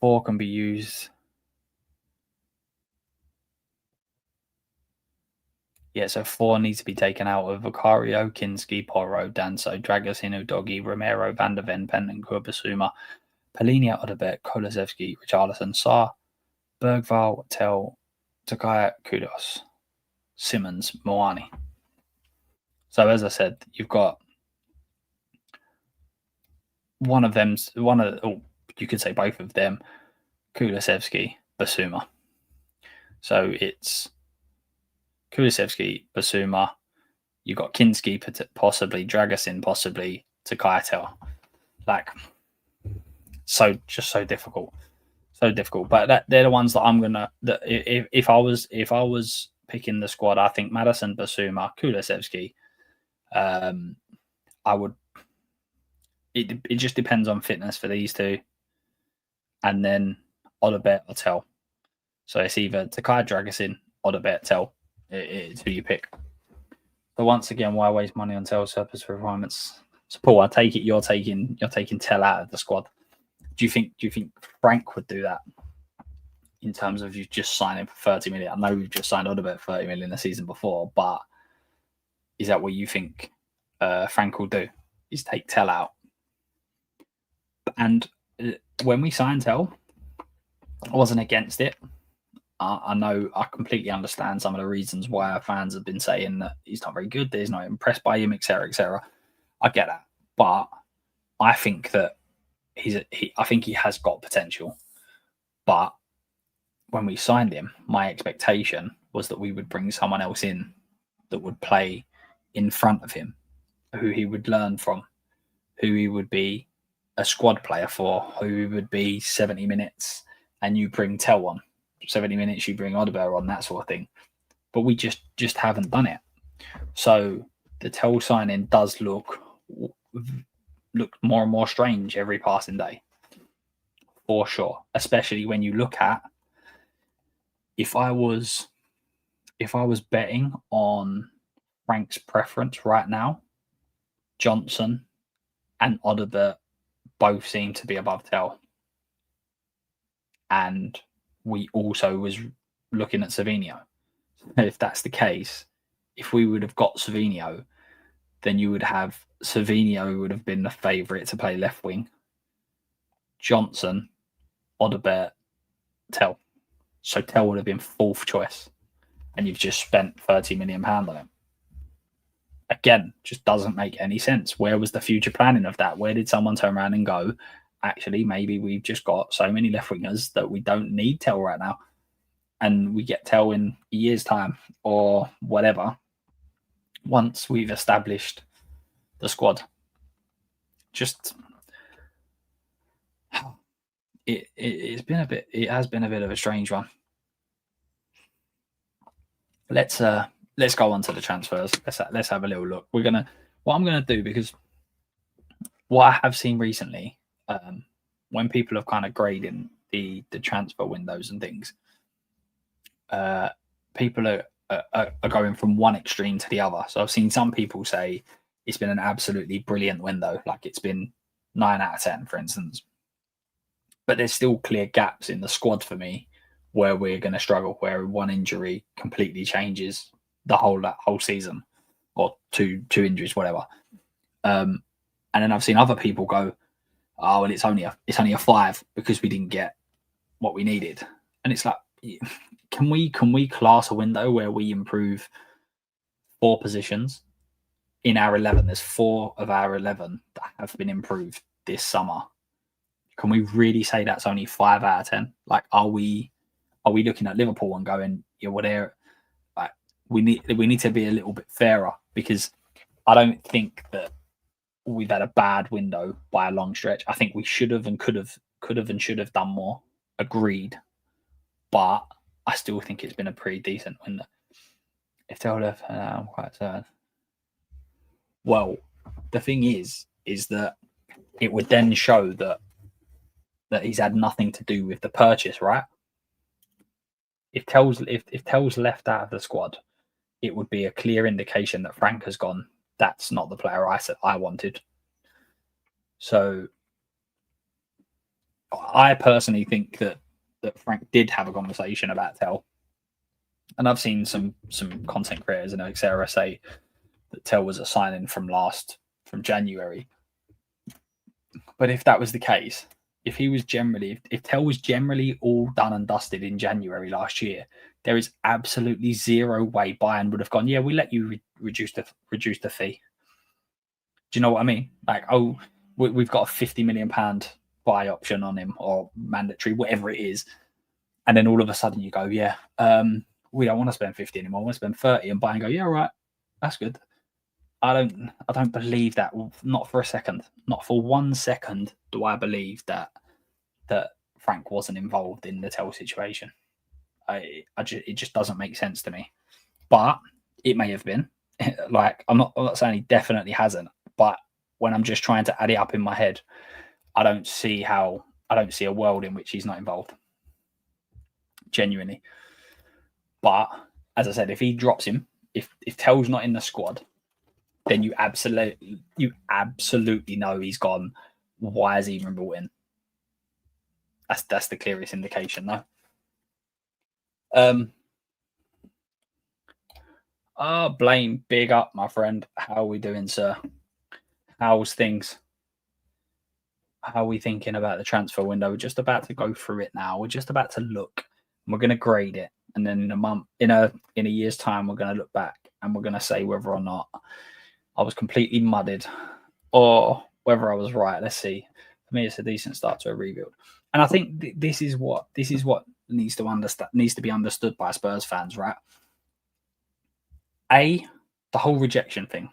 4 can be used. Yeah, so 4 needs to be taken out of Vicario, Kinski, Porro, Danso, Dragasinu, Doggy, Romero, Van der Ven, Bentancur, Basuma, Polinia, Odebert, Kolosevsky, Richarlison, Sarr, Bergval, Tell, Takaya, Kudos, Simmons, Moani. So as I said, you've got you could say both of them, Kulusevski, Basuma. So it's Kulusevski, Basuma. You've got Kinski, possibly Dragusin, possibly Takayatel. Like, so difficult, so difficult. But they're the ones that I'm gonna. That if I was picking the squad, I think Madison, Basuma, Kulusevski. I would. It just depends on fitness for these two, and then Odebert or Tell. So it's either Takai Dragusin, Odebert, Tell. It's who you pick. But once again, why waste money on Tell surplus for requirements? So Paul, I take it you're taking Tell out of the squad. Do you think Frank would do that in terms of you just signing for 30 million? I know we've just signed Odebert 30 million the season before, but is that what you think Frank will do? Is take Tell out? And when we signed Tell, I wasn't against it. I know I completely understand some of the reasons why our fans have been saying that he's not very good, that he's not impressed by him, etc., etc. I get that, but I think that I think he has got potential. But when we signed him, my expectation was that we would bring someone else in that would play in front of him, who he would learn from, who he would be a squad player for, who would be 70 minutes, and you bring Tell on. 70 minutes, you bring Odebert on, that sort of thing. But we just haven't done it. So the Tell signing does look more and more strange every passing day, for sure. Especially when you look at, if I was betting on Frank's preference right now, Johnson and Odebert both seem to be above Tell. And we also was looking at Savinho. If that's the case, if we would have got Savinho, then you would have Savinho would have been the favourite to play left wing. Johnson, Odebert, Tell. So Tell would have been 4th choice. And you've just spent £30 million on him. Again, just doesn't make any sense. Where was the future planning of that? Where did someone turn around and go, actually, maybe we've just got so many left wingers that we don't need Tell right now, and we get Tell in a year's time or whatever, once we've established the squad. Just it has been a bit of a strange one. Let's go on to the transfers. Let's have a little look. What I'm gonna do, because what I have seen recently, when people have kind of grading the transfer windows and things, people are going from one extreme to the other. So I've seen some people say it's been an absolutely brilliant window, like it's been 9 out of 10, for instance. But there's still clear gaps in the squad for me where we're going to struggle, where one injury completely changes the whole season, or two injuries, whatever. And then I've seen other people go, "Oh, well, it's only a 5 because we didn't get what we needed." And it's like, can we class a window where we improve 4 positions in our 11? There's 4 of our 11 that have been improved this summer. Can we really say that's only 5 out of 10? Like, are we looking at Liverpool and going, yeah, well, they're like, we need to be a little bit fairer, because I don't think that we've had a bad window by a long stretch. I think we should have and could have and should have done more. Agreed, but I still think it's been a pretty decent window. If they'll have, I'm quite sad. Well, the thing is that it would then show that he's had nothing to do with the purchase, right? If Tell's left out of the squad, it would be a clear indication that Frank has gone, that's not the player I wanted. So I personally think that Frank did have a conversation about Tell. And I've seen some content creators and etc. say that Tell was a signing from January. But if that was the case, if Tell was generally all done and dusted in January last year, there is absolutely zero way Bayern would have gone, yeah, we let you reduce the fee. Do you know what I mean? Like, oh, we've got a £50 million buy option on him, or mandatory, whatever it is. And then all of a sudden you go, yeah, we don't want to spend 50 anymore. We want to spend 30, and Bayern go, yeah, right, that's good. I don't believe that. Not for a second. Not for 1 second do I believe that Frank wasn't involved in the Tell situation. It just doesn't make sense to me. But it may have been. Like, I'm not saying he definitely hasn't. But when I'm just trying to add it up in my head, I don't see a world in which he's not involved. Genuinely. But as I said, if he drops him, if Tell's not in the squad, then you absolutely know he's gone. Why is he even brought in? That's the clearest indication, though. Blaine, big up, my friend. How are we doing, sir? How's things? How are we thinking about the transfer window? We're just about to go through it now. We're just about to look. And we're going to grade it, and then in a year's time, we're going to look back and we're going to say whether or not I was completely mudded or whether I was right. Let's see. For me, it's a decent start to a rebuild, and I think this is what needs to be understood by Spurs fans, right? The whole rejection thing.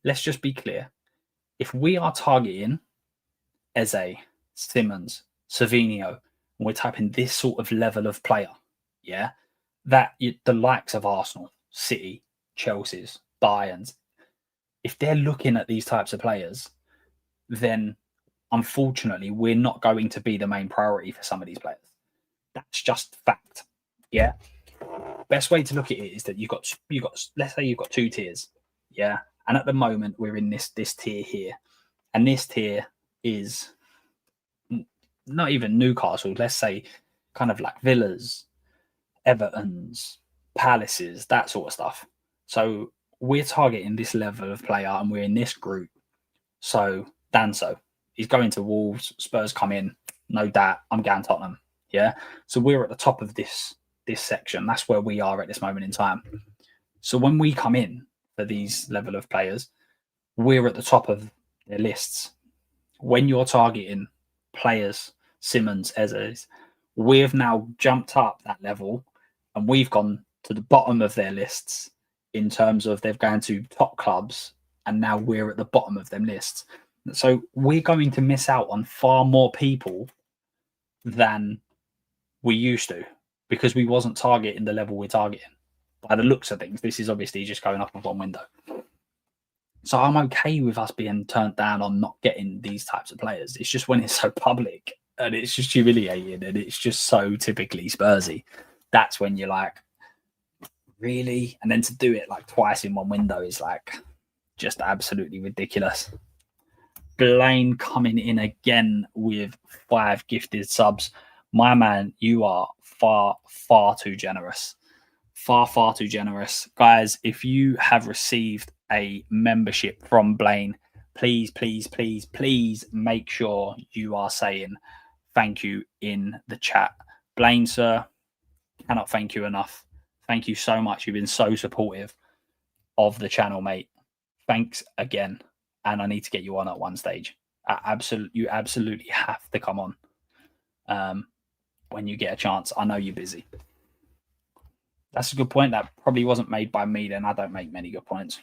Let's just be clear. If we are targeting Eze, Simmons, Savinho, and we're typing this sort of level of player, yeah, the likes of Arsenal, City, Chelsea's, Bayern's, if they're looking at these types of players, then unfortunately we're not going to be the main priority for some of these players. That's just fact. Yeah. Best way to look at it is that you've got let's say you've got 2 tiers. Yeah. And at the moment we're in this tier here. And this tier is not even Newcastle, let's say kind of like Villas, Everton's, Palaces, that sort of stuff. So we're targeting this level of player and we're in this group. So Danso, he's going to Wolves, Spurs come in, no doubt, I'm going Tottenham. Yeah. So we're at the top of this section. That's where we are at this moment in time. So when we come in for these level of players, we're at the top of their lists. When you're targeting players, Simmons, Eze, we've now jumped up that level and we've gone to the bottom of their lists in terms of they've gone to top clubs, and now we're at the bottom of them lists. So we're going to miss out on far more people than we used to, because we wasn't targeting the level we're targeting. By the looks of things, this is obviously just going off of one window. So I'm okay with us being turned down on not getting these types of players. It's just when it's so public and it's just humiliating and it's just so typically Spursy, that's when you're like, really? And then to do it like twice in one window is like just absolutely ridiculous. Blaine coming in again with 5 gifted subs. My man, you are far, far too generous. Far, far too generous. Guys, if you have received a membership from Blaine, please, please, please, please make sure you are saying thank you in the chat. Blaine, sir, cannot thank you enough. Thank you so much. You've been so supportive of the channel, mate. Thanks again. And I need to get you on at one stage. You absolutely have to come on when you get a chance. I know you're busy. That's a good point. That probably wasn't made by me then. I don't make many good points.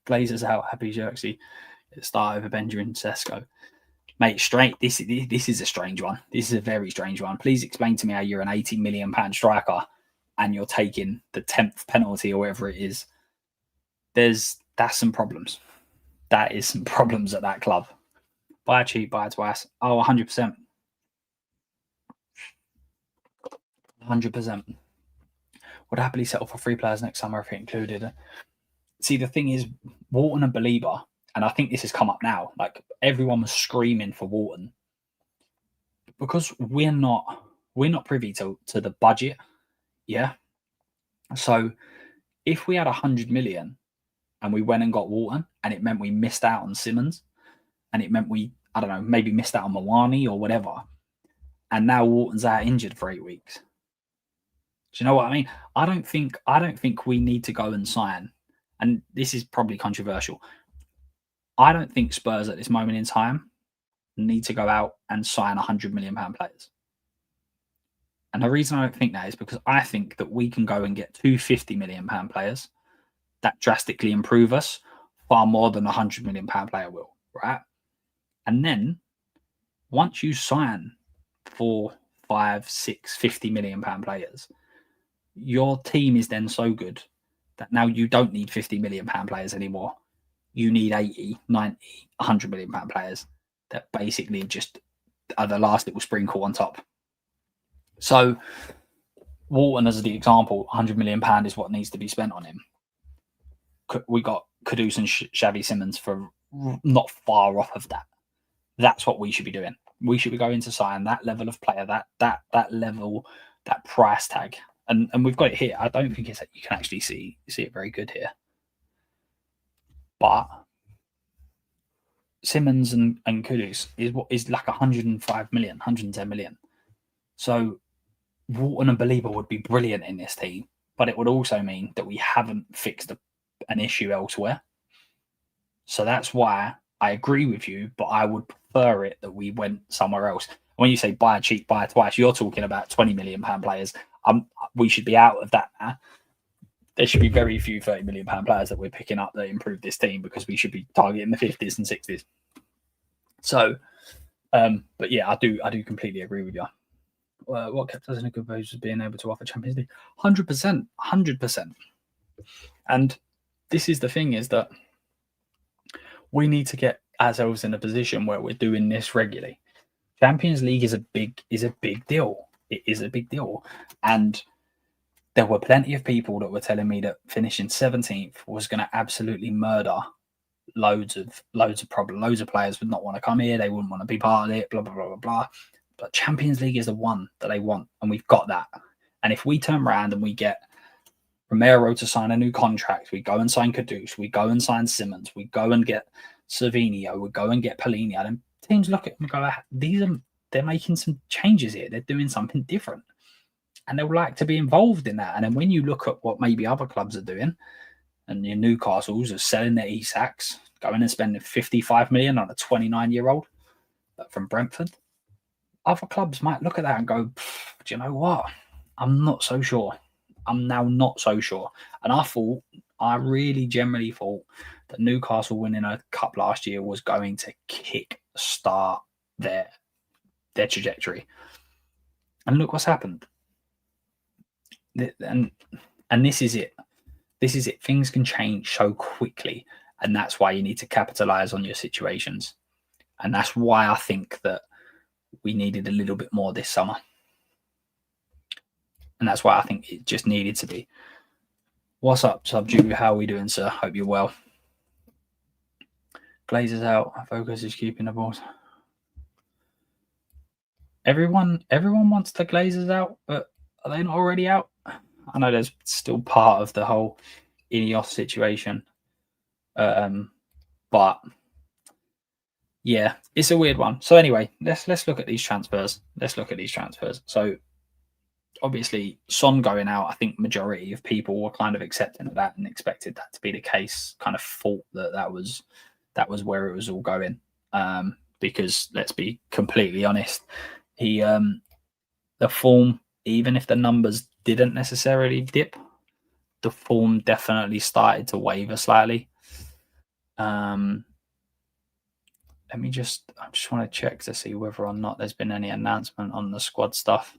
Glazers out. Happy Jerksy. Start over Benjamin Sesko. Mate, straight. This is a strange one. This is a very strange one. Please explain to me how you're an £80 million striker and you're taking the 10th penalty or whatever it is. That's some problems. That is some problems at that club. Buy cheap, buy twice. Oh, 100%. 100%. Would happily settle for 3 players next summer if it included. See, the thing is, Wharton and Belieber, and I think this has come up now, like everyone was screaming for Wharton because we're not privy to the budget. Yeah. So if we had 100 million and we went and got Wharton and it meant we missed out on Simmons and it meant we, I don't know, maybe missed out on Mawani or whatever, and now Wharton's out injured for 8 weeks. Do you know what I mean? I don't think we need to go and sign, and this is probably controversial. I don't think Spurs at this moment in time need to go out and sign £100 million players. And the reason I don't think that is because I think that we can go and get 2 £50 million players that drastically improve us far more than a £100 million player will, right? And then once you sign 4, 5, 6, £50 million players, your team is then so good that now you don't need £50 million players anymore. You need 80, 90, £100 million players that basically just are the last little sprinkle on top. So Wharton, as the example, £100 million is what needs to be spent on him. We got Kudus and Xavi Simmons for not far off of that. That's what we should be doing. We should be going to sign that level of player, that level, that price tag. And we've got it here. I don't think it's that you can actually see it very good here. But Simmons and Kudus is like 105 million, 110 million. So Wharton and Belieber would be brilliant in this team, but it would also mean that we haven't fixed an issue elsewhere. So that's why I agree with you, but I would prefer it that we went somewhere else. When you say buy cheap, buy twice, you're talking about £20 million players. We should be out of that now. There should be very few £30 million players that we're picking up that improve this team because we should be targeting the 50s and 60s. So, but yeah, I do completely agree with you. What kept us in a good position is being able to offer Champions League. 100%, 100%. And this is the thing, is that we need to get ourselves in a position where we're doing this regularly. Champions League is a big deal. It is a big deal. And there were plenty of people that were telling me that finishing 17th was going to absolutely murder loads of problems. Loads of players would not want to come here. They wouldn't want to be part of it, blah, blah, blah, blah, blah. But Champions League is the one that they want, and we've got that. And if we turn around and we get Romero to sign a new contract, we go and sign Kudus, we go and sign Simmons, we go and get Savinio, we go and get Polini, and teams look at them and go, they're making some changes here. They're doing something different. And they'll like to be involved in that. And then when you look at what maybe other clubs are doing, and your Newcastles are selling their Isaks, going and spending 55 million on a 29-year-old from Brentford, other clubs might look at that and go, do you know what? I'm not so sure. I'm now not so sure. And I really generally thought that Newcastle winning a cup last year was going to kick start their trajectory. And look what's happened. And this is it. This is it. Things can change so quickly. And that's why you need to capitalize on your situations. And that's why I think that we needed a little bit more this summer. And that's why I think it just needed to be. What's up, Subju? How are we doing, sir? Hope you're well. Glazers out. Focus is keeping the balls. Everyone wants the Glazers out, but are they not already out? I know there's still part of the whole Ineos situation, but yeah, it's a weird one. So anyway, let's look at these transfers. So obviously, Son going out, I think majority of people were kind of accepting of that and expected that to be the case. Kind of thought that was where it was all going. Because let's be completely honest, the form, even if the numbers didn't necessarily dip, the form definitely started to waver slightly. I just want to check to see whether or not there's been any announcement on the squad stuff.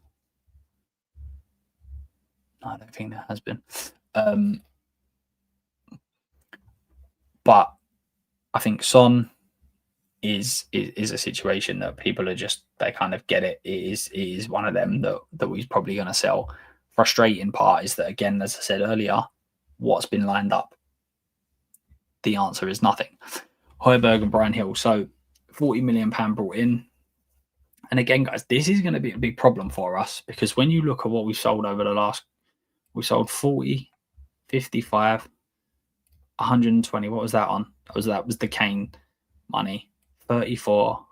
No, I don't think there has been. But I think Son is a situation that people are just, they kind of get it. It is one of them that we're probably going to sell. Frustrating part is that, again, as I said earlier, what's been lined up? The answer is nothing. Højbjerg and Brian Hill. So £40 million brought in. And again, guys, this is going to be a big problem for us, because when you look at what we've sold over the last, we sold 40, 55, 120. What was that on? That was the Kane money. 34.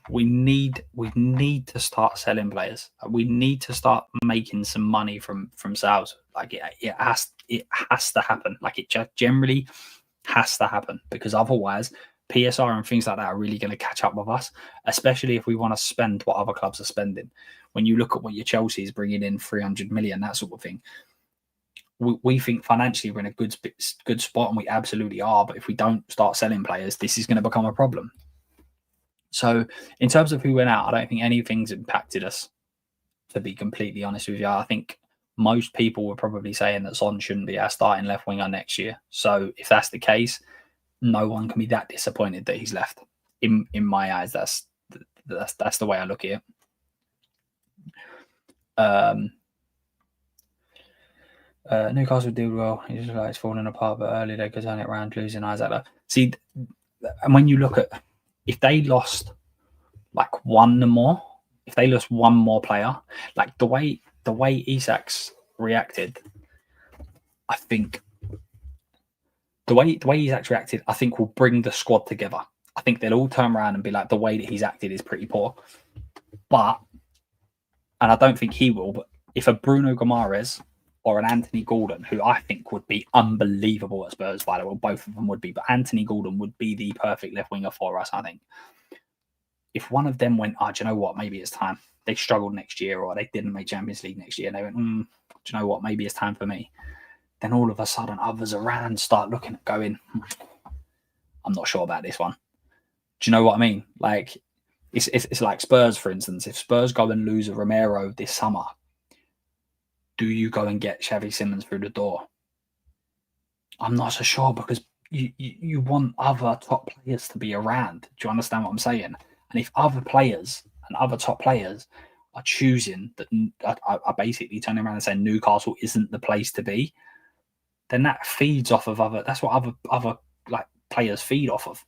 We need to start selling players. We need to start making some money from sales. Like it has to happen. Like it just generally has to happen, because otherwise PSR and things like that are really going to catch up with us, especially if we want to spend what other clubs are spending. When you look at what your Chelsea is bringing in, 300 million, that sort of thing. We think financially we're in a good spot, and we absolutely are. But if we don't start selling players, this is going to become a problem. So in terms of who went out, I don't think anything's impacted us, to be completely honest with you. I think most people were probably saying that Son shouldn't be our starting left winger next year. So if that's the case, no one can be that disappointed that he's left. In my eyes, that's the way I look at it. Newcastle did well. He's just like, it's falling apart, but early they could turn it around, losing Isaac. See, and when you look at, if they lost like one more, if they lost one more player, like the way Isak's reacted, I think the way Isak's reacted, I think will bring the squad together. I think they'll all turn around and be like, the way that he's acted is pretty poor. But, and I don't think he will, but if a Bruno Guimaraes or an Anthony Gordon, who I think would be unbelievable at Spurs, by the way, both of them would be, but Anthony Gordon would be the perfect left winger for us, I think. If one of them went, do you know what, maybe it's time. They struggled next year, or they didn't make Champions League next year, and they went, do you know what, maybe it's time for me. Then all of a sudden, others around start looking at going, I'm not sure about this one. Do you know what I mean? Like, it's like Spurs, for instance. If Spurs go and lose a Romero this summer, do you go and get Xavi Simons through the door? I'm not so sure, because you want other top players to be around. Do you understand what I'm saying? And if other players and other top players are choosing that, are basically turning around and saying Newcastle isn't the place to be, then that feeds off of other. That's what other like players feed off of.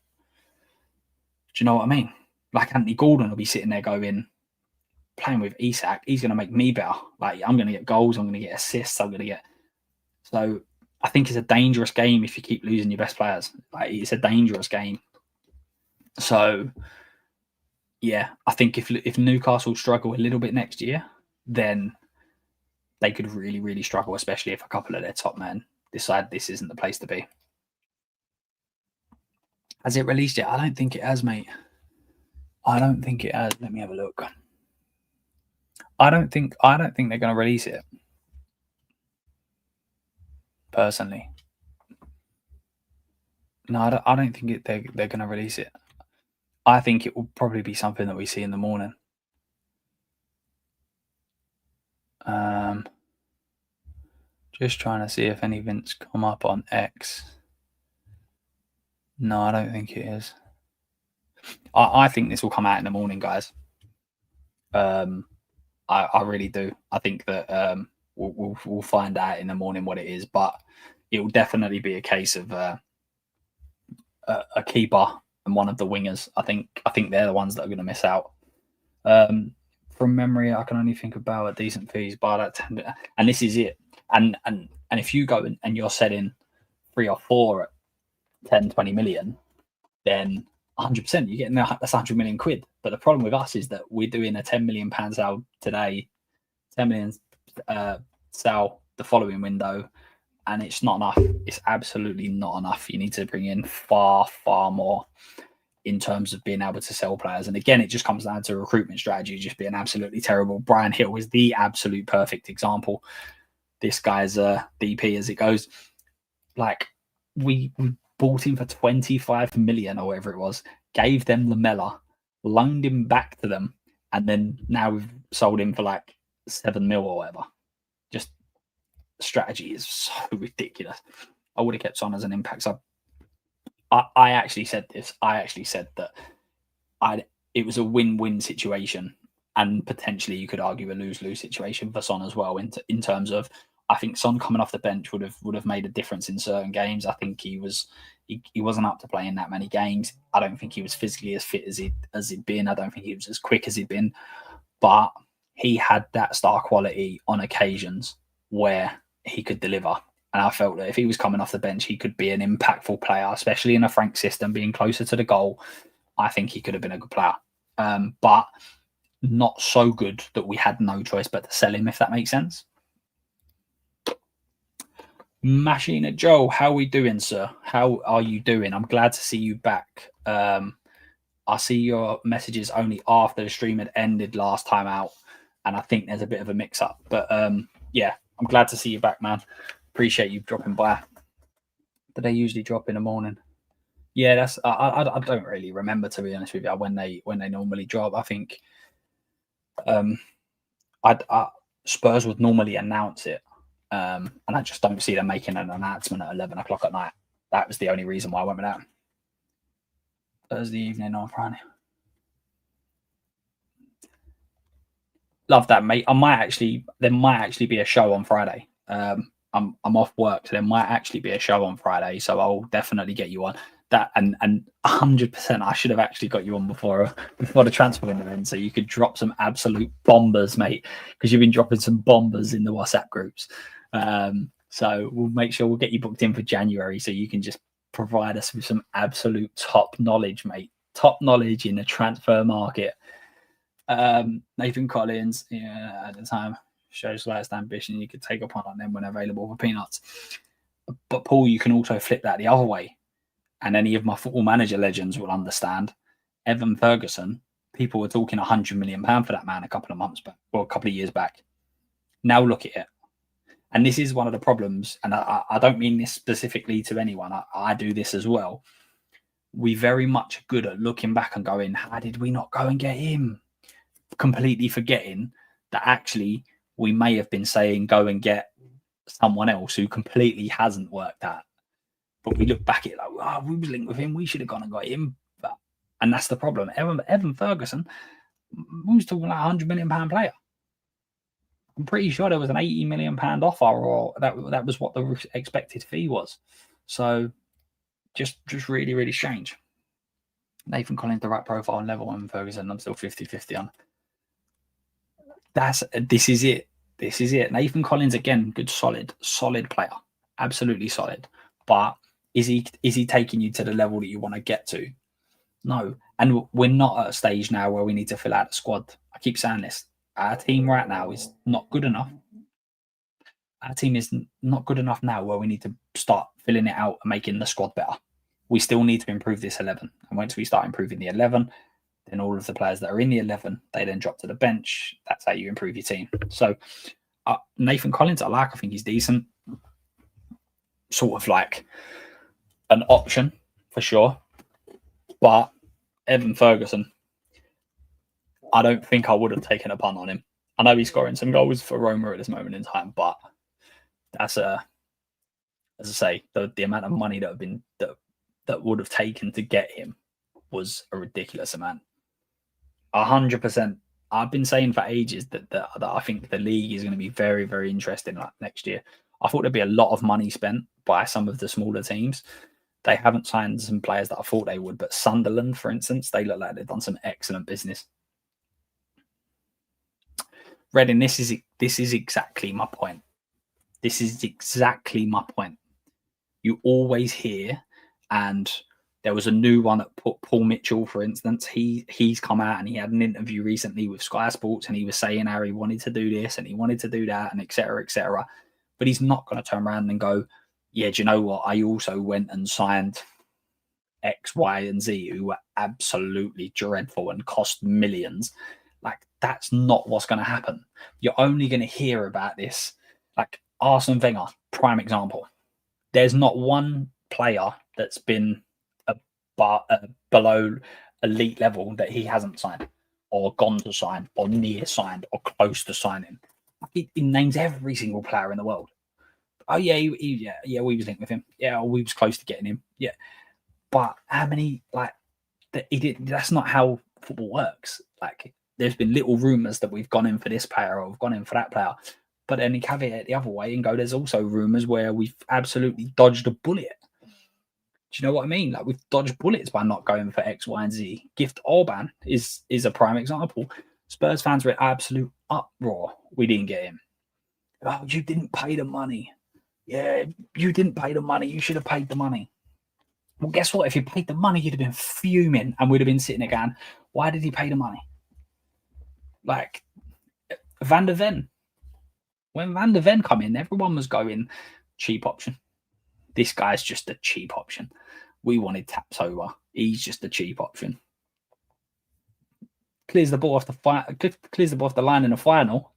Do you know what I mean? Like Anthony Gordon will be sitting there going, playing with Isak, he's going to make me better. Like, I'm going to get goals, I'm going to get assists, I'm going to get. So I think it's a dangerous game if you keep losing your best players. Like, it's a dangerous game. So yeah, I think if Newcastle struggle a little bit next year, then they could really, really struggle, especially if a couple of their top men decide this isn't the place to be. Has it released yet? I don't think it has, mate. I don't think it has. Let me have a look. I don't think they're going to release it. Personally, no, I don't think they're going to release it. I think it will probably be something that we see in the morning. Just trying to see if anything's come up on X. No, I don't think it is. I think this will come out in the morning, guys. I really do. I think that we'll find out in the morning what it is, but it will definitely be a case of a keeper and one of the wingers. I think they're the ones that are going to miss out. From memory, I can only think about a decent fees by that 10, and this is it. And if you go and you're selling 3 or 4 at 10, 20 million, then 100% you're getting that's 100 million quid. But the problem with us is that we're doing a 10 million pound sale today, 10 million sale the following window, and it's not enough. It's absolutely not enough. You need to bring in far more in terms of being able to sell players. And again, it just comes down to recruitment strategy just being absolutely terrible. Brian Hill is the absolute perfect example. This guy's a DP as it goes. Like, we bought him for 25 million or whatever it was, gave them Lamella, loaned him back to them, and then now we've sold him for like 7 mil or whatever. Just strategy is so ridiculous. I would have kept Son as an impact sub. I actually said this. I actually said that it was a win-win situation, and potentially you could argue a lose-lose situation for Son as well. In terms of, I think Son coming off the bench would have made a difference in certain games. I think he wasn't up to playing that many games. I don't think he was physically as fit as he'd been. I don't think he was as quick as he'd been, but he had that star quality on occasions where he could deliver. And I felt that if he was coming off the bench, he could be an impactful player, especially in a Frank system, being closer to the goal. I think he could have been a good player, but not so good that we had no choice but to sell him, if that makes sense. Machina Joe, how are we doing, sir? How are you doing? I'm glad to see you back. I see your messages only after the stream had ended last time out, and I think there's a bit of a mix-up. But yeah, I'm glad to see you back, man. Appreciate you dropping by. Do they usually drop in the morning? Yeah, that's I don't really remember, to be honest with you, when they normally drop. I think Spurs would normally announce it, and I just don't see them making an announcement at 11 o'clock at night. That was the only reason why I went with that. Thursday evening on Friday. Love that, mate. There might actually be a show on Friday. I'm off work, so there might actually be a show on Friday. So I'll definitely get you on that, and 100%. I should have actually got you on before the transfer window ends, so you could drop some absolute bombers, mate, because you've been dropping some bombers in the WhatsApp groups. So we'll make sure we'll get you booked in for January, so you can just provide us with some absolute top knowledge, mate. Top knowledge in the transfer market. Nathan Collins, yeah, at the time, shows slightest ambition. You could take a punt on them when available for peanuts. But Paul, you can also flip that the other way. And any of my Football Manager legends will understand. Evan Ferguson, people were talking £100 million for that man a couple of months back, or a couple of years back. Now look at it. And this is one of the problems. And I don't mean this specifically to anyone. I do this as well. We very much are good at looking back and going, how did we not go and get him? Completely forgetting that actually we may have been saying go and get someone else who completely hasn't worked out. But we look back at it like, oh, we was linked with him. We should have gone and got him. And that's the problem. Evan Ferguson, we was talking like £100 million player. I'm pretty sure there was an £80 million offer, or that was what the expected fee was. So just really, really strange. Nathan Collins, the right profile and level, and Ferguson, I'm still 50-50 on. This is it. Nathan Collins, again, good, solid player. Absolutely solid. But is he taking you to the level that you want to get to? No. And we're not at a stage now where we need to fill out a squad. I keep saying this. Our team right now is not good enough. Our team is not good enough now where we need to start filling it out and making the squad better. We still need to improve this 11. And once we start improving the 11, then all of the players that are in the 11, they then drop to the bench. That's how you improve your team. So Nathan Collins, I think he's decent. Sort of like an option for sure. But Evan Ferguson, I don't think I would have taken a punt on him. I know he's scoring some goals for Roma at this moment in time, but that's as I say, the amount of money that would have taken to get him was a ridiculous amount. 100%. I've been saying for ages that I think the league is going to be very, very interesting next year. I thought there'd be a lot of money spent by some of the smaller teams. they haven't signed some players that I thought they would, but Sunderland, for instance, they look like they've done some excellent business. Reading, this is exactly my point. This is exactly my point. You always hear, and there was a new one at Paul Mitchell, for instance. He's come out and he had an interview recently with Sky Sports, and he was saying how he wanted to do this and he wanted to do that, and etc. etc. But he's not going to turn around and go, yeah, do you know what? I also went and signed X, Y, and Z who were absolutely dreadful and cost millions. Like, that's not what's going to happen. You're only going to hear about this. Like Arsene Wenger, prime example. There's not one player that's been below elite level that he hasn't signed or gone to sign or near signed or close to signing. He names every single player in the world. Oh yeah, we was linked with him. Yeah, we was close to getting him. Yeah, but how many he did? That's not how football works. Like, there's been little rumours that we've gone in for this player or we've gone in for that player, but then you caveat it the other way and go, there's also rumours where we've absolutely dodged a bullet. Do you know what I mean? Like, we've dodged bullets by not going for X, Y, and Z. Gift Orban is a prime example. Spurs fans were in absolute uproar. We didn't get him. Oh, you didn't pay the money. Yeah, you didn't pay the money. You should have paid the money. Well, guess what? If you paid the money, you'd have been fuming and we'd have been sitting there going, why did he pay the money? Like, Van der Ven. When Van der Ven come in, everyone was going, cheap option. This guy's just a cheap option. We wanted Taps over. He's just a cheap option. Clears the ball off the line in the final.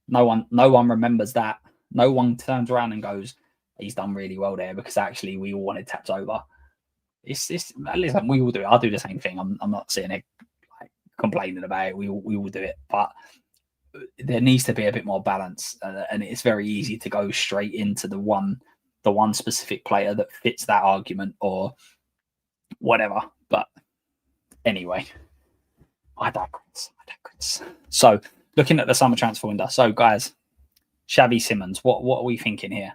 No one remembers that. No one turns around and goes, he's done really well there, because actually we all wanted Taps over. Listen, we will do it. I'll do the same thing. I'm not sitting here like complaining about it. We will do it, but there needs to be a bit more balance, and it's very easy to go straight into the one specific player that fits that argument or whatever. But anyway, I digress. So, looking at the summer transfer window. So, guys, Xavi Simons, what are we thinking here?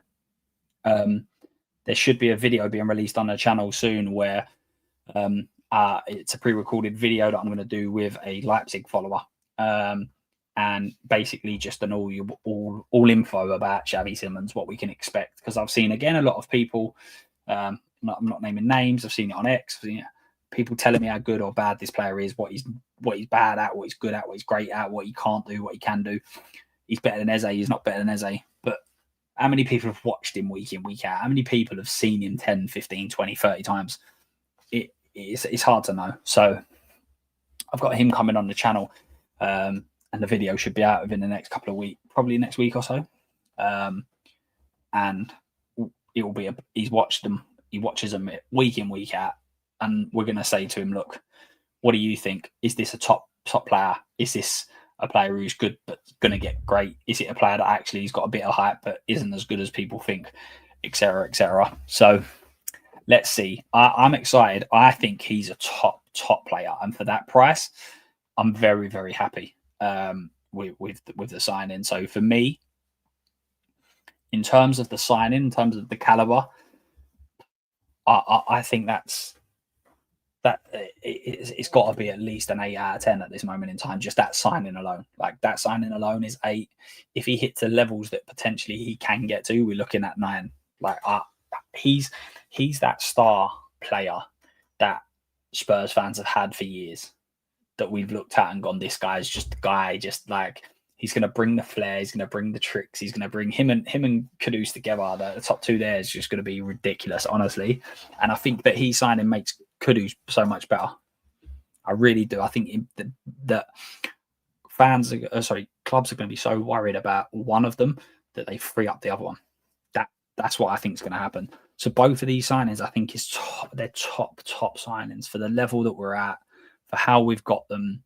There should be a video being released on the channel soon where it's a pre-recorded video that I'm going to do with a Leipzig follower, and basically just an all info about Xavi Simons, what we can expect. Because I've seen, again, a lot of people, I'm not naming names, I've seen it on X, people telling me how good or bad this player is, what he's bad at, what he's good at, what he's great at, what he can't do, what he can do. He's better than Eze, he's not better than Eze. But how many people have watched him week in, week out? How many people have seen him 10, 15, 20, 30 times? It's hard to know. So I've got him coming on the channel, and the video should be out within the next couple of weeks, probably next week or so. And it will be he watches them week in, week out, and we're going to say to him, look, what do you think? Is this a top player? Is this a player who's good but going to get great? Is it a player that actually has got a bit of hype but isn't as good as people think, etc., etc.? So let's see. I'm excited. I think he's a top player, and for that price, I'm very, very happy with the signing. So for me, in terms of the signing, in terms of the caliber, I think it's got to be at least an 8 out of 10 at this moment in time. Just that signing alone, that signing alone is 8. If he hits the levels that potentially he can get to, we're looking at 9. He's that star player that Spurs fans have had for years, that we've looked at and gone, this guy's just the guy. Just like, he's going to bring the flair, he's going to bring the tricks, he's going to bring him and Kudus together. The top two there is just going to be ridiculous, honestly. And I think that he signing makes Kudus so much better. I really do. I think that clubs are going to be so worried about one of them that they free up the other one. That's what I think is going to happen. So both of these signings, I think, they're top signings for the level that we're at, for how we've got them,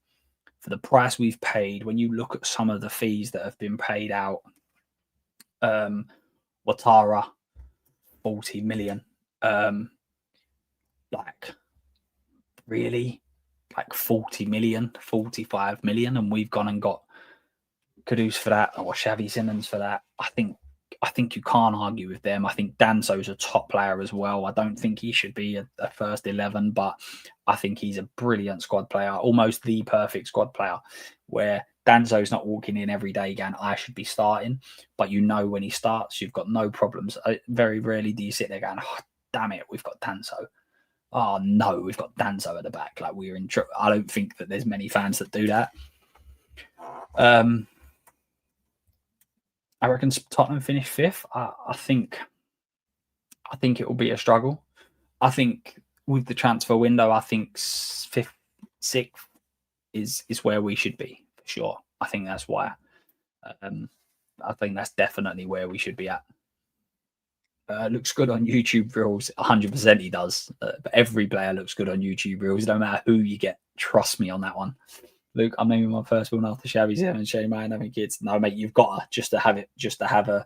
for the price we've paid. When you look at some of the fees that have been paid out, Ouattara, 40 million. Really? 40 million, 45 million, and we've gone and got Kudus for that, or Xavi Simons for that. I I think you can't argue with them. I think Danso's a top player as well. I don't think he should be a first 11, but I think he's a brilliant squad player, almost the perfect squad player, where Danso's not walking in every day going, I should be starting. But you know when he starts, you've got no problems. Very rarely do you sit there going, oh, damn it, we've got Danso. Oh, no, we've got Danso at the back. Like, we're in trouble. I don't think that there's many fans that do that. I reckon Tottenham finish 5th. I think it will be a struggle. I think with the transfer window, I think 5th, 6th is where we should be for sure. I think that's why. I think that's definitely where we should be at. Looks good on YouTube Reels. 100% he does. But every player looks good on YouTube Reels. No matter who you get. Trust me on that one. Luke, I'm naming my first one after Xavi Simons, Shane Man having kids. No, mate, you've got to have a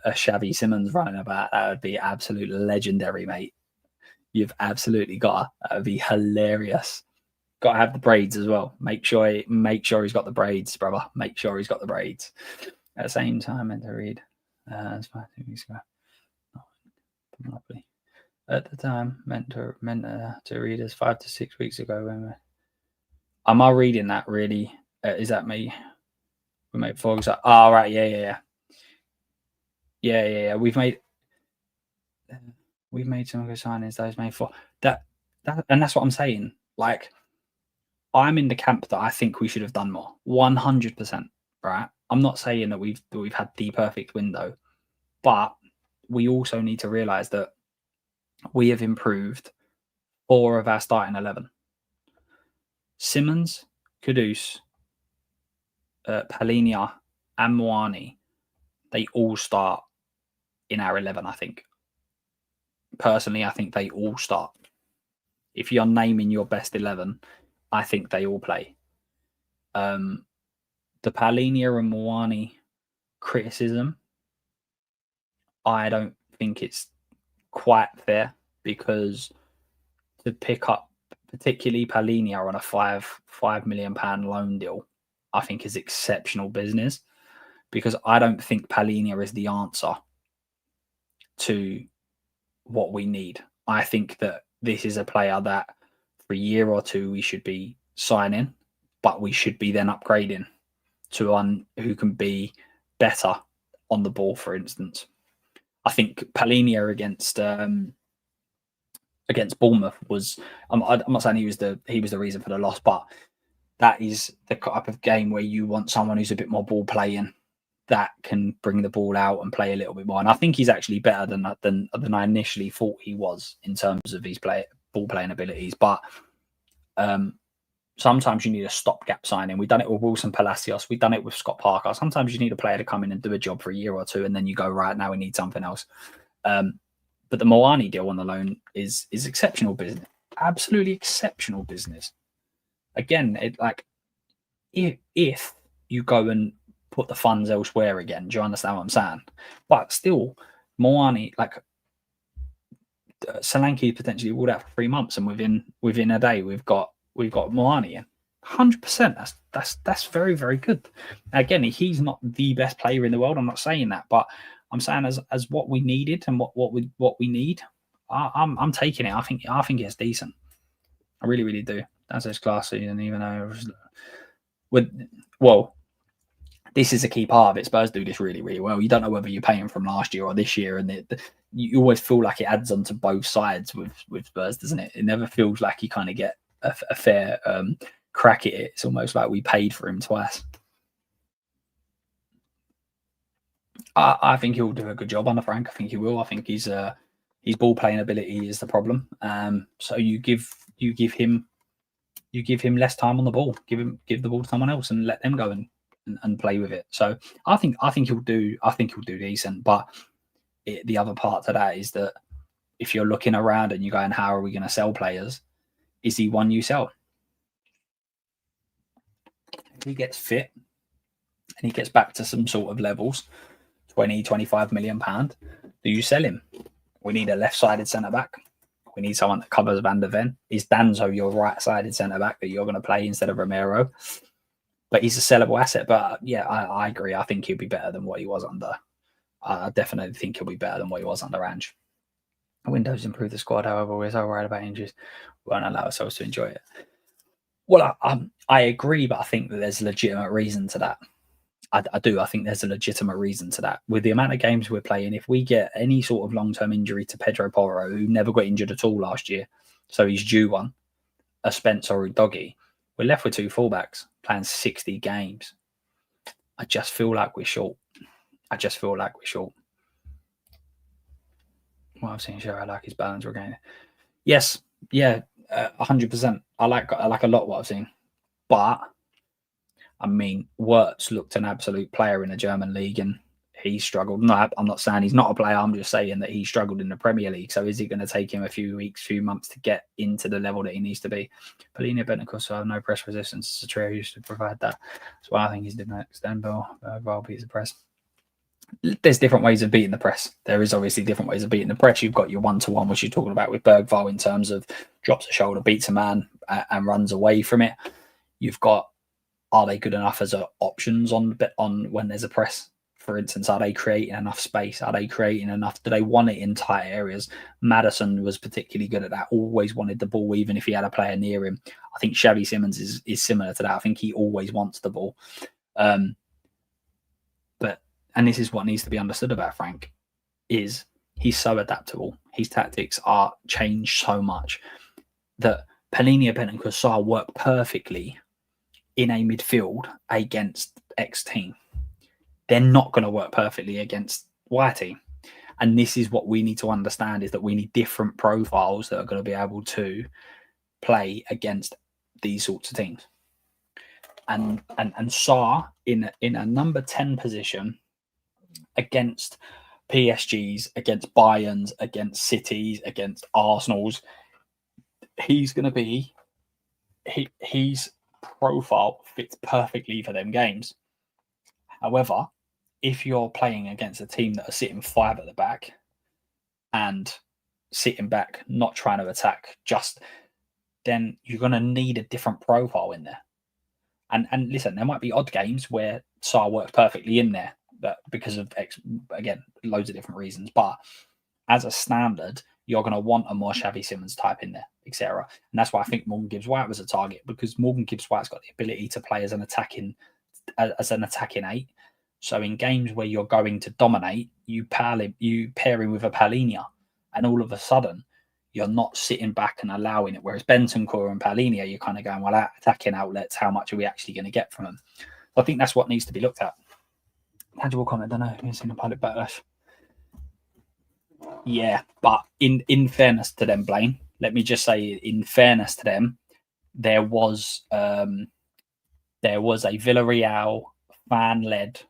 Xavi Simons running about. That would be absolute legendary, mate. You've absolutely got to. That would be hilarious. Got to have the braids as well. Make sure he's got the braids, brother. Make sure he's got the braids. At the same time, meant to read. It's 2 weeks ago. Monopoly. At the time, meant to read as 5 to 6 weeks ago. Am I reading that really? Is that me? We made 4 weeks. Oh, right. Yeah. We've made some good signings. Those made 4. That, and that's what I'm saying. Like, I'm in the camp that I think we should have done more. 100%. Right. I'm not saying that we've had the perfect window, but we also need to realize that we have improved 4 of our starting 11. Simons, Kudus, Palhinha, and Moani, they all start in our 11, I think. Personally, I think they all start. If you're naming your best 11, I think they all play. The Palhinha and Moani criticism, I don't think it's quite fair, because to pick up particularly Palhinha on a £5 million loan deal, I think is exceptional business, because I don't think Palhinha is the answer to what we need. I think that this is a player that for a year or two we should be signing, but we should be then upgrading to one who can be better on the ball, for instance. I think Palhinha against Bournemouth was. I'm not saying he was the reason for the loss, but that is the type of game where you want someone who's a bit more ball playing, that can bring the ball out and play a little bit more. And I think he's actually better than I initially thought he was in terms of his ball playing abilities. But sometimes you need a stopgap signing. We've done it with Wilson Palacios. We've done it with Scott Parker. Sometimes you need a player to come in and do a job for a year or two, and then you go, right, now we need something else. But the Moani deal on the loan is exceptional business. Absolutely exceptional business. Again, if you go and put the funds elsewhere again, do you understand what I'm saying? But still, Moani, Solanke potentially ruled out for 3 months, and within a day we've got Moani in. 100%. That's very, very good. Again, he's not the best player in the world. I'm not saying that, but I'm saying as what we needed and what we need, I'm taking it. I think it's decent. I really, really do. That's his classy, and even though this is a key part of it. Spurs do this really, really well. You don't know whether you're paying from last year or this year, and you always feel like it adds on to both sides with Spurs, doesn't it? It never feels like you kind of get a fair crack at it. It's almost like we paid for him twice. I think he'll do a good job under Frank. I think he will. I think his ball playing ability is the problem. So you give him less time on the ball. Give the ball to someone else and let them go and play with it. So I think he'll do decent. But the other part to that is that if you're looking around and you're going, how are we going to sell players? Is he one you sell? If he gets fit and he gets back to some sort of levels, 20, 25 million pound, do you sell him? We need a left-sided centre-back. We need someone that covers Van der Ven. Is Danzo your right-sided centre-back that you're going to play instead of Romero? But he's a sellable asset. But yeah, I agree. I think he'll be better than what he was under I definitely think he'll be better than what he was under Ange. Windows improved the squad, however, we're so worried about injuries, we won't allow ourselves to enjoy it. Well, I agree, but I think that there's a legitimate reason to that. I do. I think there's a legitimate reason to that. With the amount of games we're playing, if we get any sort of long-term injury to Pedro Porro, who never got injured at all last year, so he's due one, a Spence or a Doggy, we're left with two fullbacks playing 60 games. I just feel like we're short. Well, I've seen I like his balance regaining. Yes, yeah, 100%. I like a lot what I've seen, but I mean, Wirtz looked an absolute player in the German league, and he struggled. No, I'm not saying he's not a player. I'm just saying that he struggled in the Premier League. So is it going to take him a few weeks, few months to get into the level that he needs to be? Polina Bentancur have no press resistance. Satrio used to provide that. That's why I think he's the next Denbel. Val beats the press. There's different ways of beating the press. There is obviously different ways of beating the press. You've got your one-to-one, which you're talking about with Bergvall in terms of drops a shoulder, beats a man, and runs away from it. You've got, are they good enough as options on when there's a press? For instance, are they creating enough space? Are they creating enough? Do they want it in tight areas? Madison was particularly good at that. Always wanted the ball, even if he had a player near him. I think Xavi Simons is similar to that. I think he always wants the ball. And this is what needs to be understood about Frank, is he's so adaptable. His tactics are changed so much that Palhinha, Bentancur, Sarr work perfectly in a midfield against X team. They're not going to work perfectly against Y team. And this is what we need to understand, is that we need different profiles that are going to be able to play against these sorts of teams. And Sarr in a number 10 position against PSGs, against Bayerns, against Cities, against Arsenals, he's going to be, his profile fits perfectly for them games. However, if you're playing against a team that are sitting 5 at the back and sitting back, not trying to attack, then you're going to need a different profile in there. And listen, there might be odd games where Sarr works perfectly in there, but because of again, loads of different reasons. But as a standard, you're going to want a more Xavi Simons type in there, etc. And that's why I think Morgan Gibbs-White was a target, because Morgan Gibbs-White's got the ability to play as an attacking 8. So in games where you're going to dominate, you pair him with a Palhinha, and all of a sudden you're not sitting back and allowing it. Whereas Bentancur and Palhinha, you're kind of going, well, attacking outlets, how much are we actually going to get from them? So I think that's what needs to be looked at. Tangible comment, I don't know. You've seen a public backlash. Yeah, but in fairness to them, Blaine, let me just say, in fairness to them, there was a Villarreal fan-led,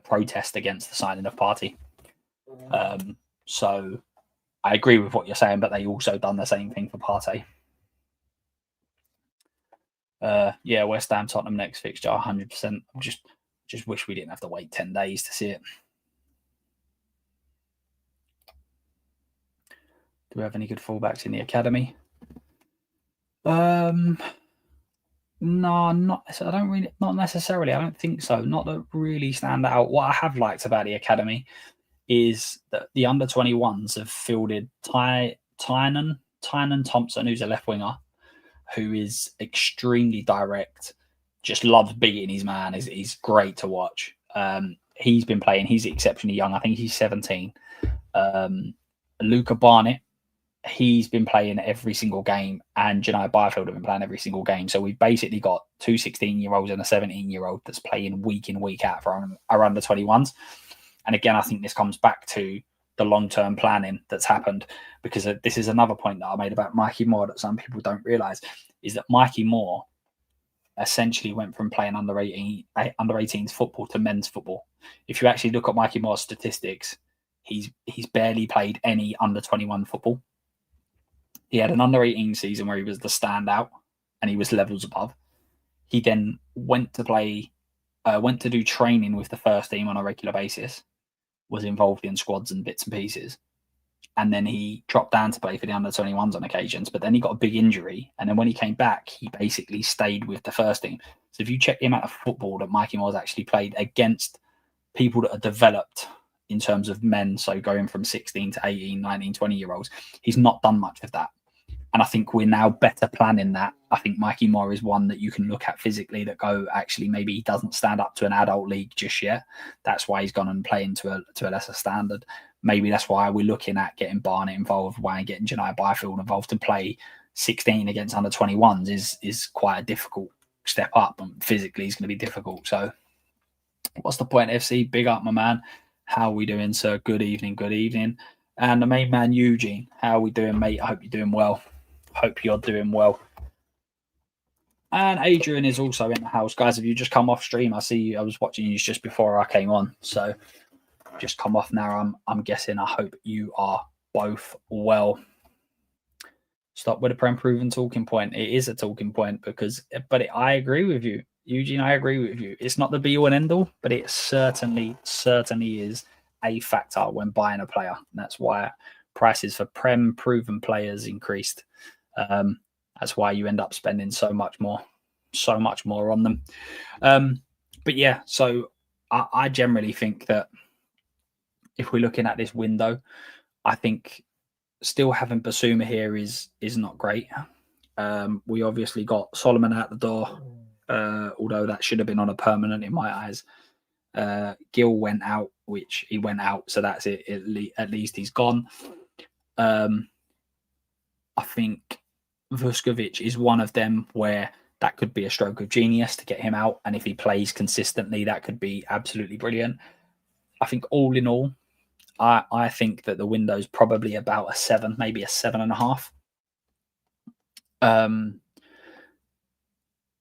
protest against the signing of Partey. So I agree with what you're saying, but they also done the same thing for Partey. Yeah, West Ham, Tottenham next fixture, 100%. Just wish we didn't have to wait 10 days to see it. Do we have any good fullbacks in the academy? No, not necessarily. I don't think so. Not that really stand out. What I have liked about the academy is that the under 21s have fielded Tynan Thompson, who's a left winger, who is extremely direct, just loves beating his man. He's great to watch. He's been playing. He's exceptionally young. I think he's 17. Luca Barnett, he's been playing every single game, and Janai Byfield have been playing every single game. So we've basically got 2 16-year-olds and a 17-year-old that's playing week in, week out for our under 21s. And again, I think this comes back to the long-term planning that's happened, because this is another point that I made about Mikey Moore that some people don't realise, is that Mikey Moore essentially went from playing under 18s football to men's football. If you actually look at Mikey Moore's statistics, he's barely played any under 21 football. He had an under 18 season where he was the standout and he was levels above. He then went to do training with the first team on a regular basis, was involved in squads and bits and pieces. And then he dropped down to play for the under 21s on occasions, but then he got a big injury. And then when he came back, he basically stayed with the first team. So if you check the amount of football that Mikey Moore's actually played against people that are developed in terms of men, so going from 16 to 18, 19, 20-year-olds, he's not done much of that. And I think we're now better planning that. I think Mikey Moore is one that you can look at physically that go, actually, maybe he doesn't stand up to an adult league just yet. That's why he's gone and playing to a lesser standard. Maybe that's why we're looking at getting Barnett involved, why getting Janai Byfield involved to play 16 against under 21s is quite a difficult step up, and physically it's going to be difficult. So what's the point, FC? Big up, my man. How are we doing, sir? Good evening, good evening. And the main man, Eugene. How are we doing, mate? I hope you're doing well. Hope you're doing well. And Adrian is also in the house. Guys, have you just come off stream? I see you. I was watching you just before I came on. So just come off now. I'm guessing. I hope you are both well. Stop with a proven talking point. It is a talking point I agree with you, Eugene. I agree with you. It's not the be all and end all, but it certainly is a factor when buying a player. And that's why prices for proven players increased. That's why you end up spending so much more on them. But yeah, so I generally think that if we're looking at this window, I think still having Basuma here is not great. We obviously got Solomon out the door, although that should have been on a permanent in my eyes. Gill went out, which he went out, so that's it. At least he's gone. I think Vuskovic is one of them where that could be a stroke of genius to get him out, and if he plays consistently, that could be absolutely brilliant. I think all in all, I think that the window's probably about a 7, maybe a 7.5.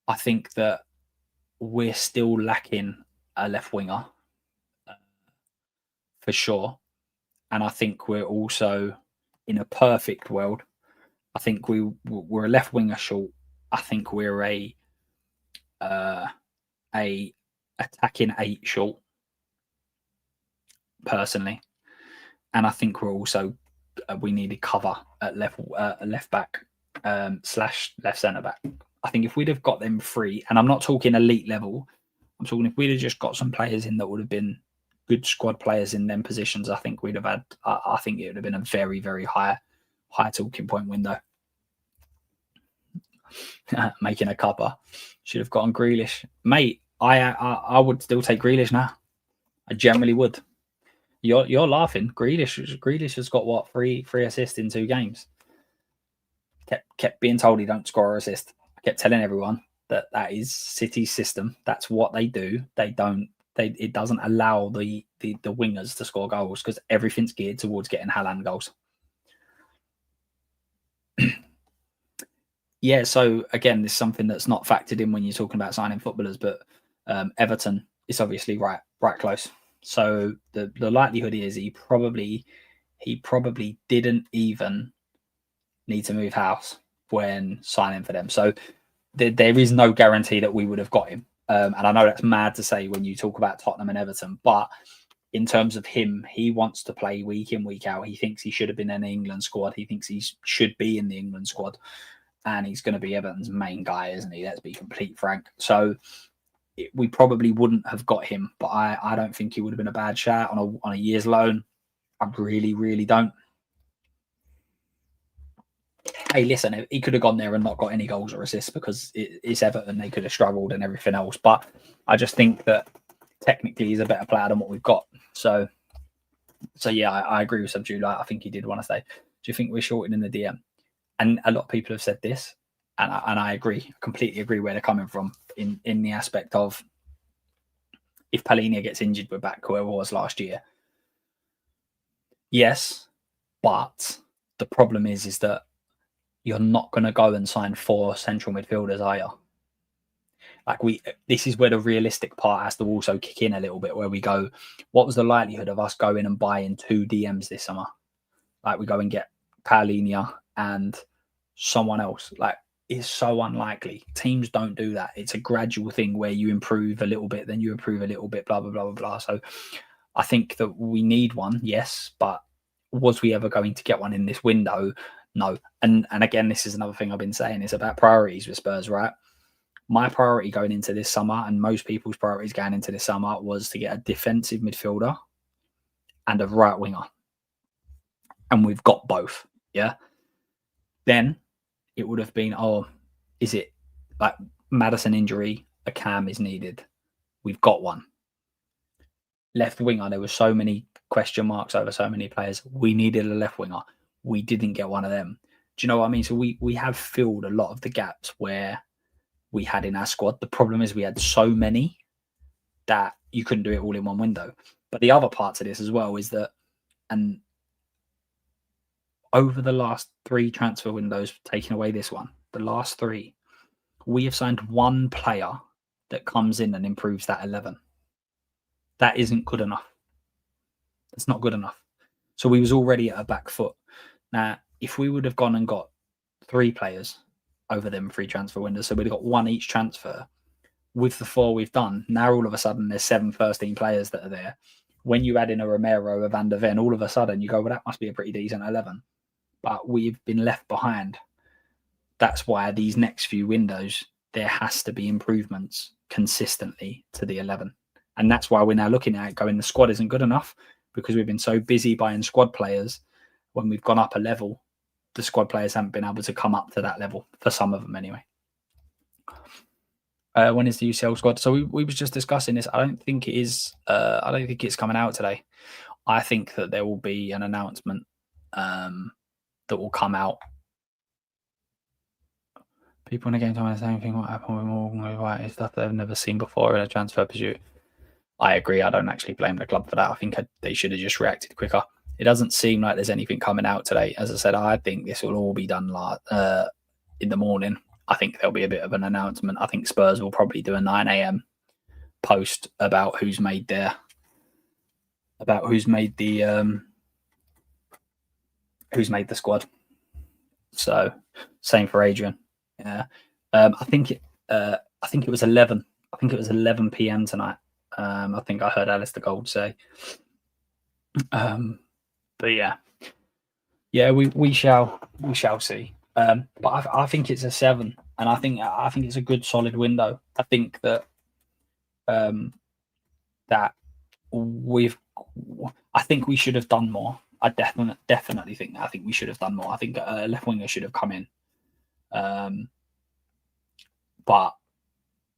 I think that we're still lacking a left winger for sure. And I think we're also, in a perfect world, I think we're a left winger short. I think we're a attacking 8 short, personally. And I think we're also we needed cover at left back / left centre back. I think if we'd have got them free, and I'm not talking elite level, I'm talking if we'd have just got some players in that would have been good squad players in them positions, I think we'd have had. I think it would have been a very, very high talking point window. Making a cuppa. Should have gotten Grealish, mate. I would still take Grealish now. I generally would. You're laughing. Grealish has got what, three assists in 2 games. Kept being told he don't score or assist. I kept telling everyone that is City's system. That's what they do. It doesn't allow the wingers to score goals because everything's geared towards getting Haaland goals. Yeah, so again, this is something that's not factored in when you're talking about signing footballers, but Everton is obviously right close. So the likelihood is he probably didn't even need to move house when signing for them. So there is no guarantee that we would have got him. And I know that's mad to say when you talk about Tottenham and Everton, but in terms of him, he wants to play week in, week out. He thinks he should have been in the England squad. He thinks he should be in the England squad. And he's going to be Everton's main guy, isn't he? Let's be complete frank. So we probably wouldn't have got him, but I don't think he would have been a bad shout on a year's loan. I really, really don't. Hey, listen, he could have gone there and not got any goals or assists because it's Everton. They could have struggled and everything else. But I just think that technically he's a better player than what we've got. So yeah, I agree with Subdued. I think he did want to stay. Do you think we're shorting in the DM? And a lot of people have said this, and I agree, completely agree where they're coming from in the aspect of if Palhinha gets injured, we're back where it was last year. Yes, but the problem is that you're not going to go and sign 4 central midfielders, are you? Like this is where the realistic part has to also kick in a little bit, where we go, what was the likelihood of us going and buying 2 DMs this summer? Like we go and get Palhinha and someone else. Like it's so unlikely. Teams don't do that. It's a gradual thing where you improve a little bit, then you improve a little bit, blah, blah, blah, blah, blah. So I think that we need one, yes, but was we ever going to get one in this window? No. And again, this is another thing I've been saying. It's about priorities with Spurs, right? My priority going into this summer, and most people's priorities going into this summer, was to get a defensive midfielder and a right winger. And we've got both. Yeah. Then it would have been, oh, is it like Maddison injury? A cam is needed. We've got one. Left winger, there were so many question marks over so many players. We needed a left winger. We didn't get one of them. Do you know what I mean? So we have filled a lot of the gaps where we had in our squad. The problem is we had so many that you couldn't do it all in one window. But the other part to this as well is that, and over the last 3 transfer windows, taking away this one, the last 3, we have signed one player that comes in and improves that 11. That isn't good enough. It's not good enough. So we was already at a back foot. Now, if we would have gone and got 3 players over them 3 transfer windows, so we'd have got 1 each transfer, with the 4 we've done, now all of a sudden there's 7 first-team players that are there. When you add in a Romero, a Van der Ven, all of a sudden you go, well, that must be a pretty decent 11. But we've been left behind. That's why these next few windows, there has to be improvements consistently to the 11. And that's why we're now looking at it going, the squad isn't good enough, because we've been so busy buying squad players. When we've gone up a level, the squad players haven't been able to come up to that level, for some of them anyway. When is the UCL squad? So we was just discussing this. I don't think it is. I don't think it's coming out today. I think that there will be an announcement that will come out. People in the game tell me the same thing. What happened with Morgan? Right, stuff they've never seen before in a transfer pursuit. I agree. I don't actually blame the club for that. I think they should have just reacted quicker. It doesn't seem like there's anything coming out today. As I said, I think this will all be done in the morning. I think there'll be a bit of an announcement. I think Spurs will probably do a 9 a.m. post about who's made the squad. So same for Adrian. Yeah, I think it was 11. I think it was 11 p.m. tonight. I think I heard Alistair Gold say. But yeah, we shall see. But I think it's a 7, and I think it's a good solid window. I think that I think we should have done more. I definitely think that. I think we should have done more. I think a left winger should have come in. But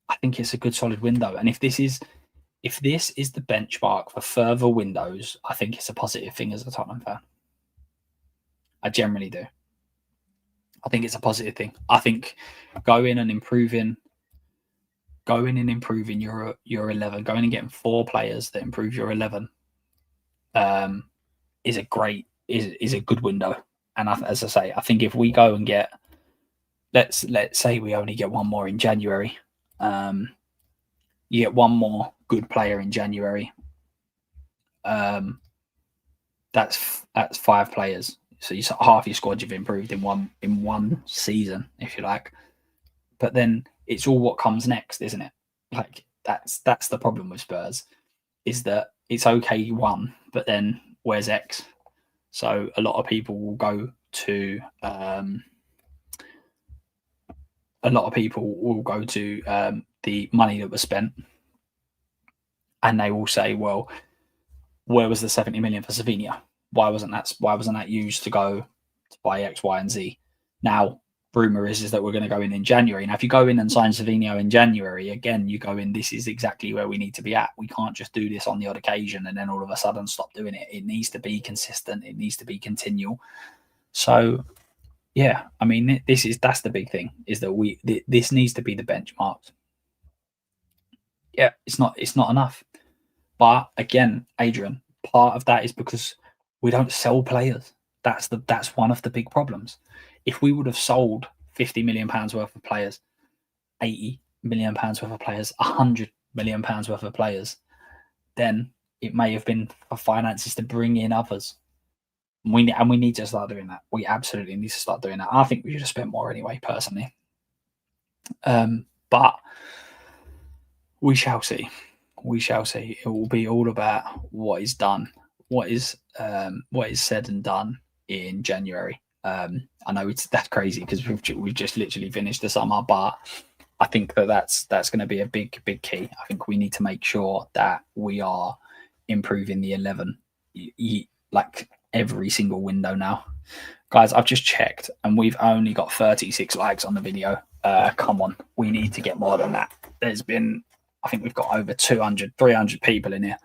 I think it's a good solid window. And if this is the benchmark for further windows, I think it's a positive thing as a Tottenham fan. I generally do. I think it's a positive thing. I think going and improving your 11, going and getting 4 players that improve your 11 is a good window. And as I say, I think if we go and get, let's say we only get 1 more in January, you get 1 more good player in January. That's 5 players. So half your squad you've improved in one season, if you like. But then it's all what comes next, isn't it? Like that's the problem with Spurs, is that it's okay you won, but then where's X? So a lot of people will go to the money that was spent, and they will say, well, where was the 70 million for Savinho? Why wasn't that used to go to buy X, Y, and Z? Now, rumour is that we're going to go in January. Now, if you go in and sign Savinho in January, again, you go in, this is exactly where we need to be at. We can't just do this on the odd occasion and then all of a sudden stop doing it. It needs to be consistent. It needs to be continual. So, yeah, I mean, that's the big thing, is that this needs to be the benchmark. Yeah, it's not enough. But again, Adrian, part of that is because we don't sell players. That's one of the big problems. If we would have sold £50 million worth of players, £80 million worth of players, £100 million worth of players, then it may have been for finances to bring in others. We need to start doing that. We absolutely need to start doing that. I think we should have spent more anyway, personally. But we shall see. We shall see. It will be all about what is done, what is said and done in January. I know that's crazy because we've just literally finished the summer, but I think that's going to be a big key. I think we need to make sure that we are improving the 11 like every single window now. Guys, I've just checked and we've only got 36 likes on the video. Come on, we need to get more than that. There's been, I think we've got over 200, 300 people in here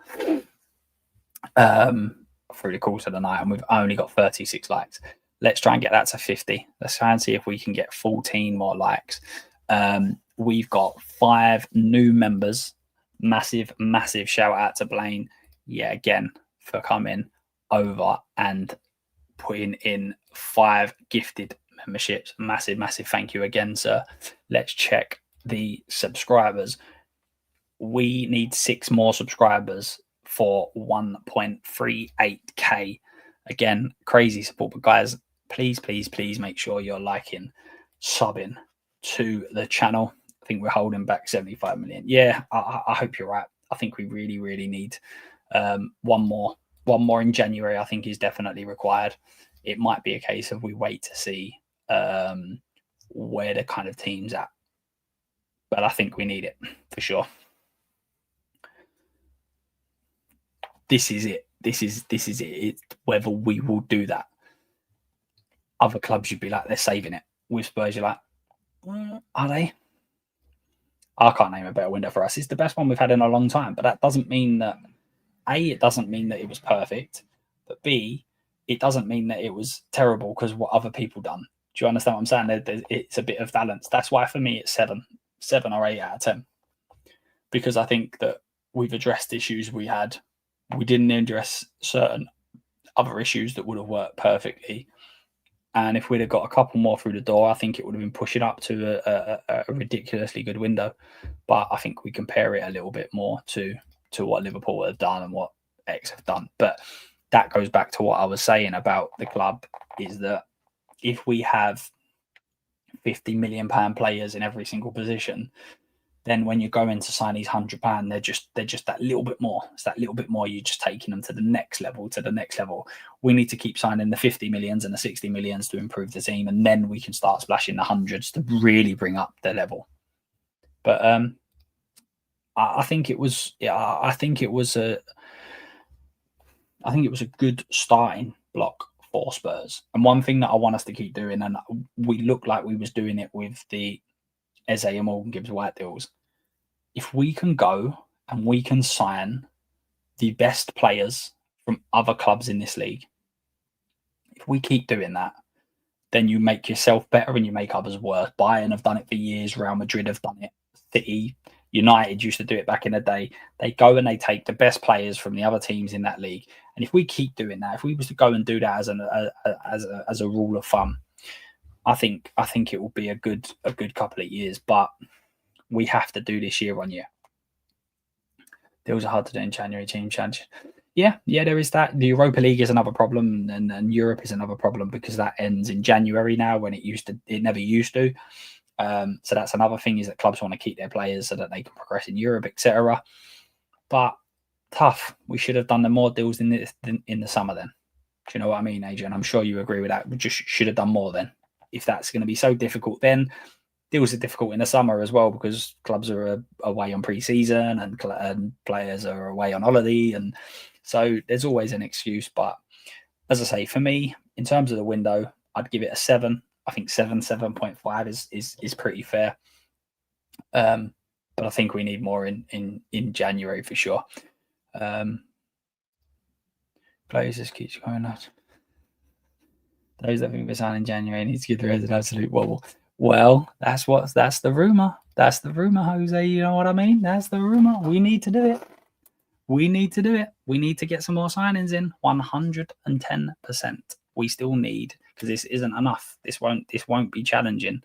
through the course of the night, and we've only got 36 likes. Let's try and get that to 50. Let's try and see if we can get 14 more likes. We've got 5 new members. Massive shout out to Blaine, again, for coming over and putting in 5 gifted memberships. Massive thank you again, sir. Let's check the subscribers. We need 6 more subscribers for 1.38k. Again, crazy support, but guys, please make sure you're liking, subbing to the channel. I think we're holding back 75 million. I hope you're right. I think we really need one more in January. I think is definitely required. It might be a case of we wait to see where the kind of team's at, but I think we need it for sure. This is it. This is it. It's whether we will do that. Other clubs, you'd be like, they're saving it. With Spurs, you're like, are they? I can't name a better window for us. It's the best one we've had in a long time, but that doesn't mean that A, it doesn't mean that it was perfect, but B, it doesn't mean that it was terrible because what other people done. Do you understand what I'm saying? It's a bit of balance. That's why for me it's 7 or 8 out of 10, because I think that we've addressed issues we had. We didn't address certain other issues that would have worked perfectly. And if we'd have got a couple more through the door, I think it would have been pushing up to a ridiculously good window. But I think we compare it a little bit more to what Liverpool have done and what X have done. But that goes back to what I was saying about the club, is that if we have £50 million players in every single position, then when you're going to sign these £100, they're just that little bit more. It's that little bit more. You're just taking them to the next level. We need to keep signing the 50 millions and the 60 millions to improve the team, and then we can start splashing the hundreds to really bring up the level. But I think it was a good starting block for Spurs. And one thing that I want us to keep doing, and we look like we was doing it with the Eze and Morgan Gibbs White deals, if we can go and we can sign the best players from other clubs in this league, if we keep doing that, then you make yourself better and you make others worse. Bayern have done it for years. Real Madrid have done it. City, United used to do it back in the day. They go and they take the best players from the other teams in that league. And if we keep doing that, if we was to go and do that as a rule of thumb, I think it will be a good couple of years, but we have to do this year on year. Deals are hard to do in January. Team change. Yeah, there is that. The Europa League is another problem, and Europe is another problem because that ends in January now when it never used to. So that's another thing, is that clubs want to keep their players so that they can progress in Europe, etc. But tough. We should have done the more deals in the summer then. Do you know what I mean, Adrian? I'm sure you agree with that. We just should have done more then. If that's going to be so difficult, then deals are difficult in the summer as well, because clubs are away on pre-season and players are away on holiday, and so there's always an excuse. But as I say, for me, in terms of the window, I'd give it a 7. I think 7.5 is pretty fair. But I think we need more in January for sure. Players just keeps going out. Those that think we're signing in January need to give the rest an absolute wobble. Well, that's the rumor. That's the rumor, Jose. You know what I mean? That's the rumor. We need to do it. We need to get some more signings in. 110%. We still need, because this isn't enough. This won't be challenging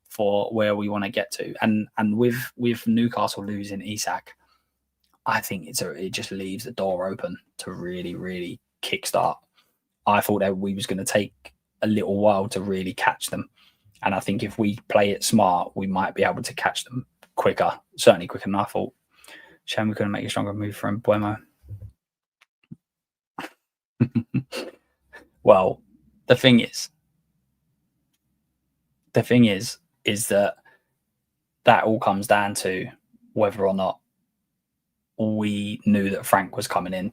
for where we want to get to. And with Newcastle losing Isak, I think it just leaves the door open to really kickstart. I thought that we was going to take a little while to really catch them. And I think if we play it smart, we might be able to catch them quicker, certainly quicker than I thought. Shame we couldn't make a stronger move from Buemo. Well, the thing is that that all comes down to whether or not we knew that Frank was coming in.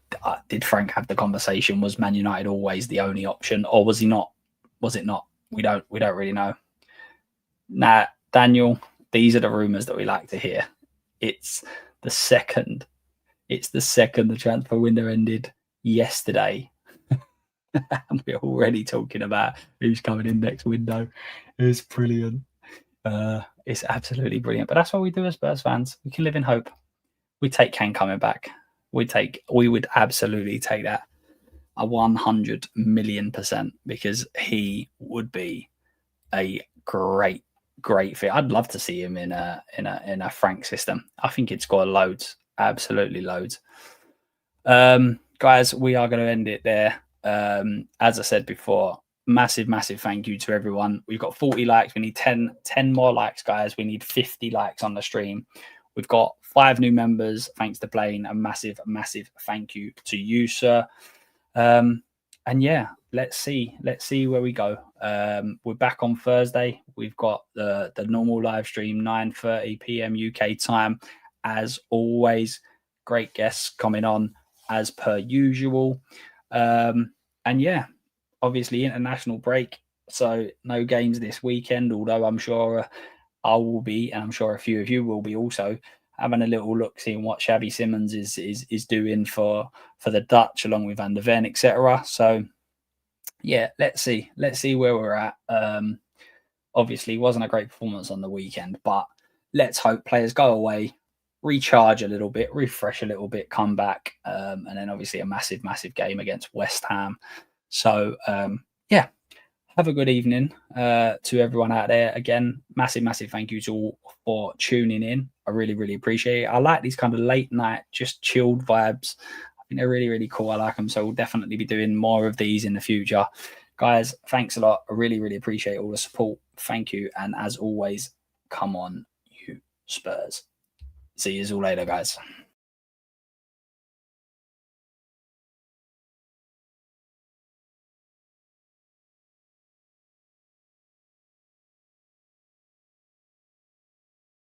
Did Frank have the conversation? Was Man United always the only option, or was he not? Was it not? We don't really know. Now, Daniel, these are the rumours that we like to hear. It's the second the transfer window ended yesterday. And we're already talking about who's coming in next window. It's brilliant. It's absolutely brilliant. But that's what we do as Spurs fans. We can live in hope. We take Kane coming back. We would absolutely take that 100 million%, because he would be a great fit. I'd love to see him in a Frank system. I think he'd score loads, absolutely loads. Guys, we are going to end it there. As I said before, massive thank you to everyone. We've got 40 likes. We need 10 more likes, guys. We need 50 likes on the stream. We've got 5 new members, thanks to Blaine. A massive thank you to you, sir. And yeah, let's see where we go. We're back on Thursday. We've got the normal live stream, 9:30 p.m. UK time. As always, great guests coming on as per usual. And yeah, obviously international break, so no games this weekend, although I'm sure I will be, and I'm sure a few of you will be also, having a little look, seeing what Xavi Simons is doing for the Dutch, along with Van der Ven, etc. So yeah, let's see where we're at. Obviously, wasn't a great performance on the weekend, but let's hope players go away, recharge a little bit, refresh a little bit, come back, and then obviously a massive game against West Ham. So yeah, have a good evening to everyone out there. Again, massive thank you to all for tuning in. I really appreciate it. I like these kind of late night, just chilled vibes. I think they're really cool. I like them. So we'll definitely be doing more of these in the future. Guys, thanks a lot. I really appreciate all the support. Thank you. And as always, come on, you Spurs. See you all later, guys.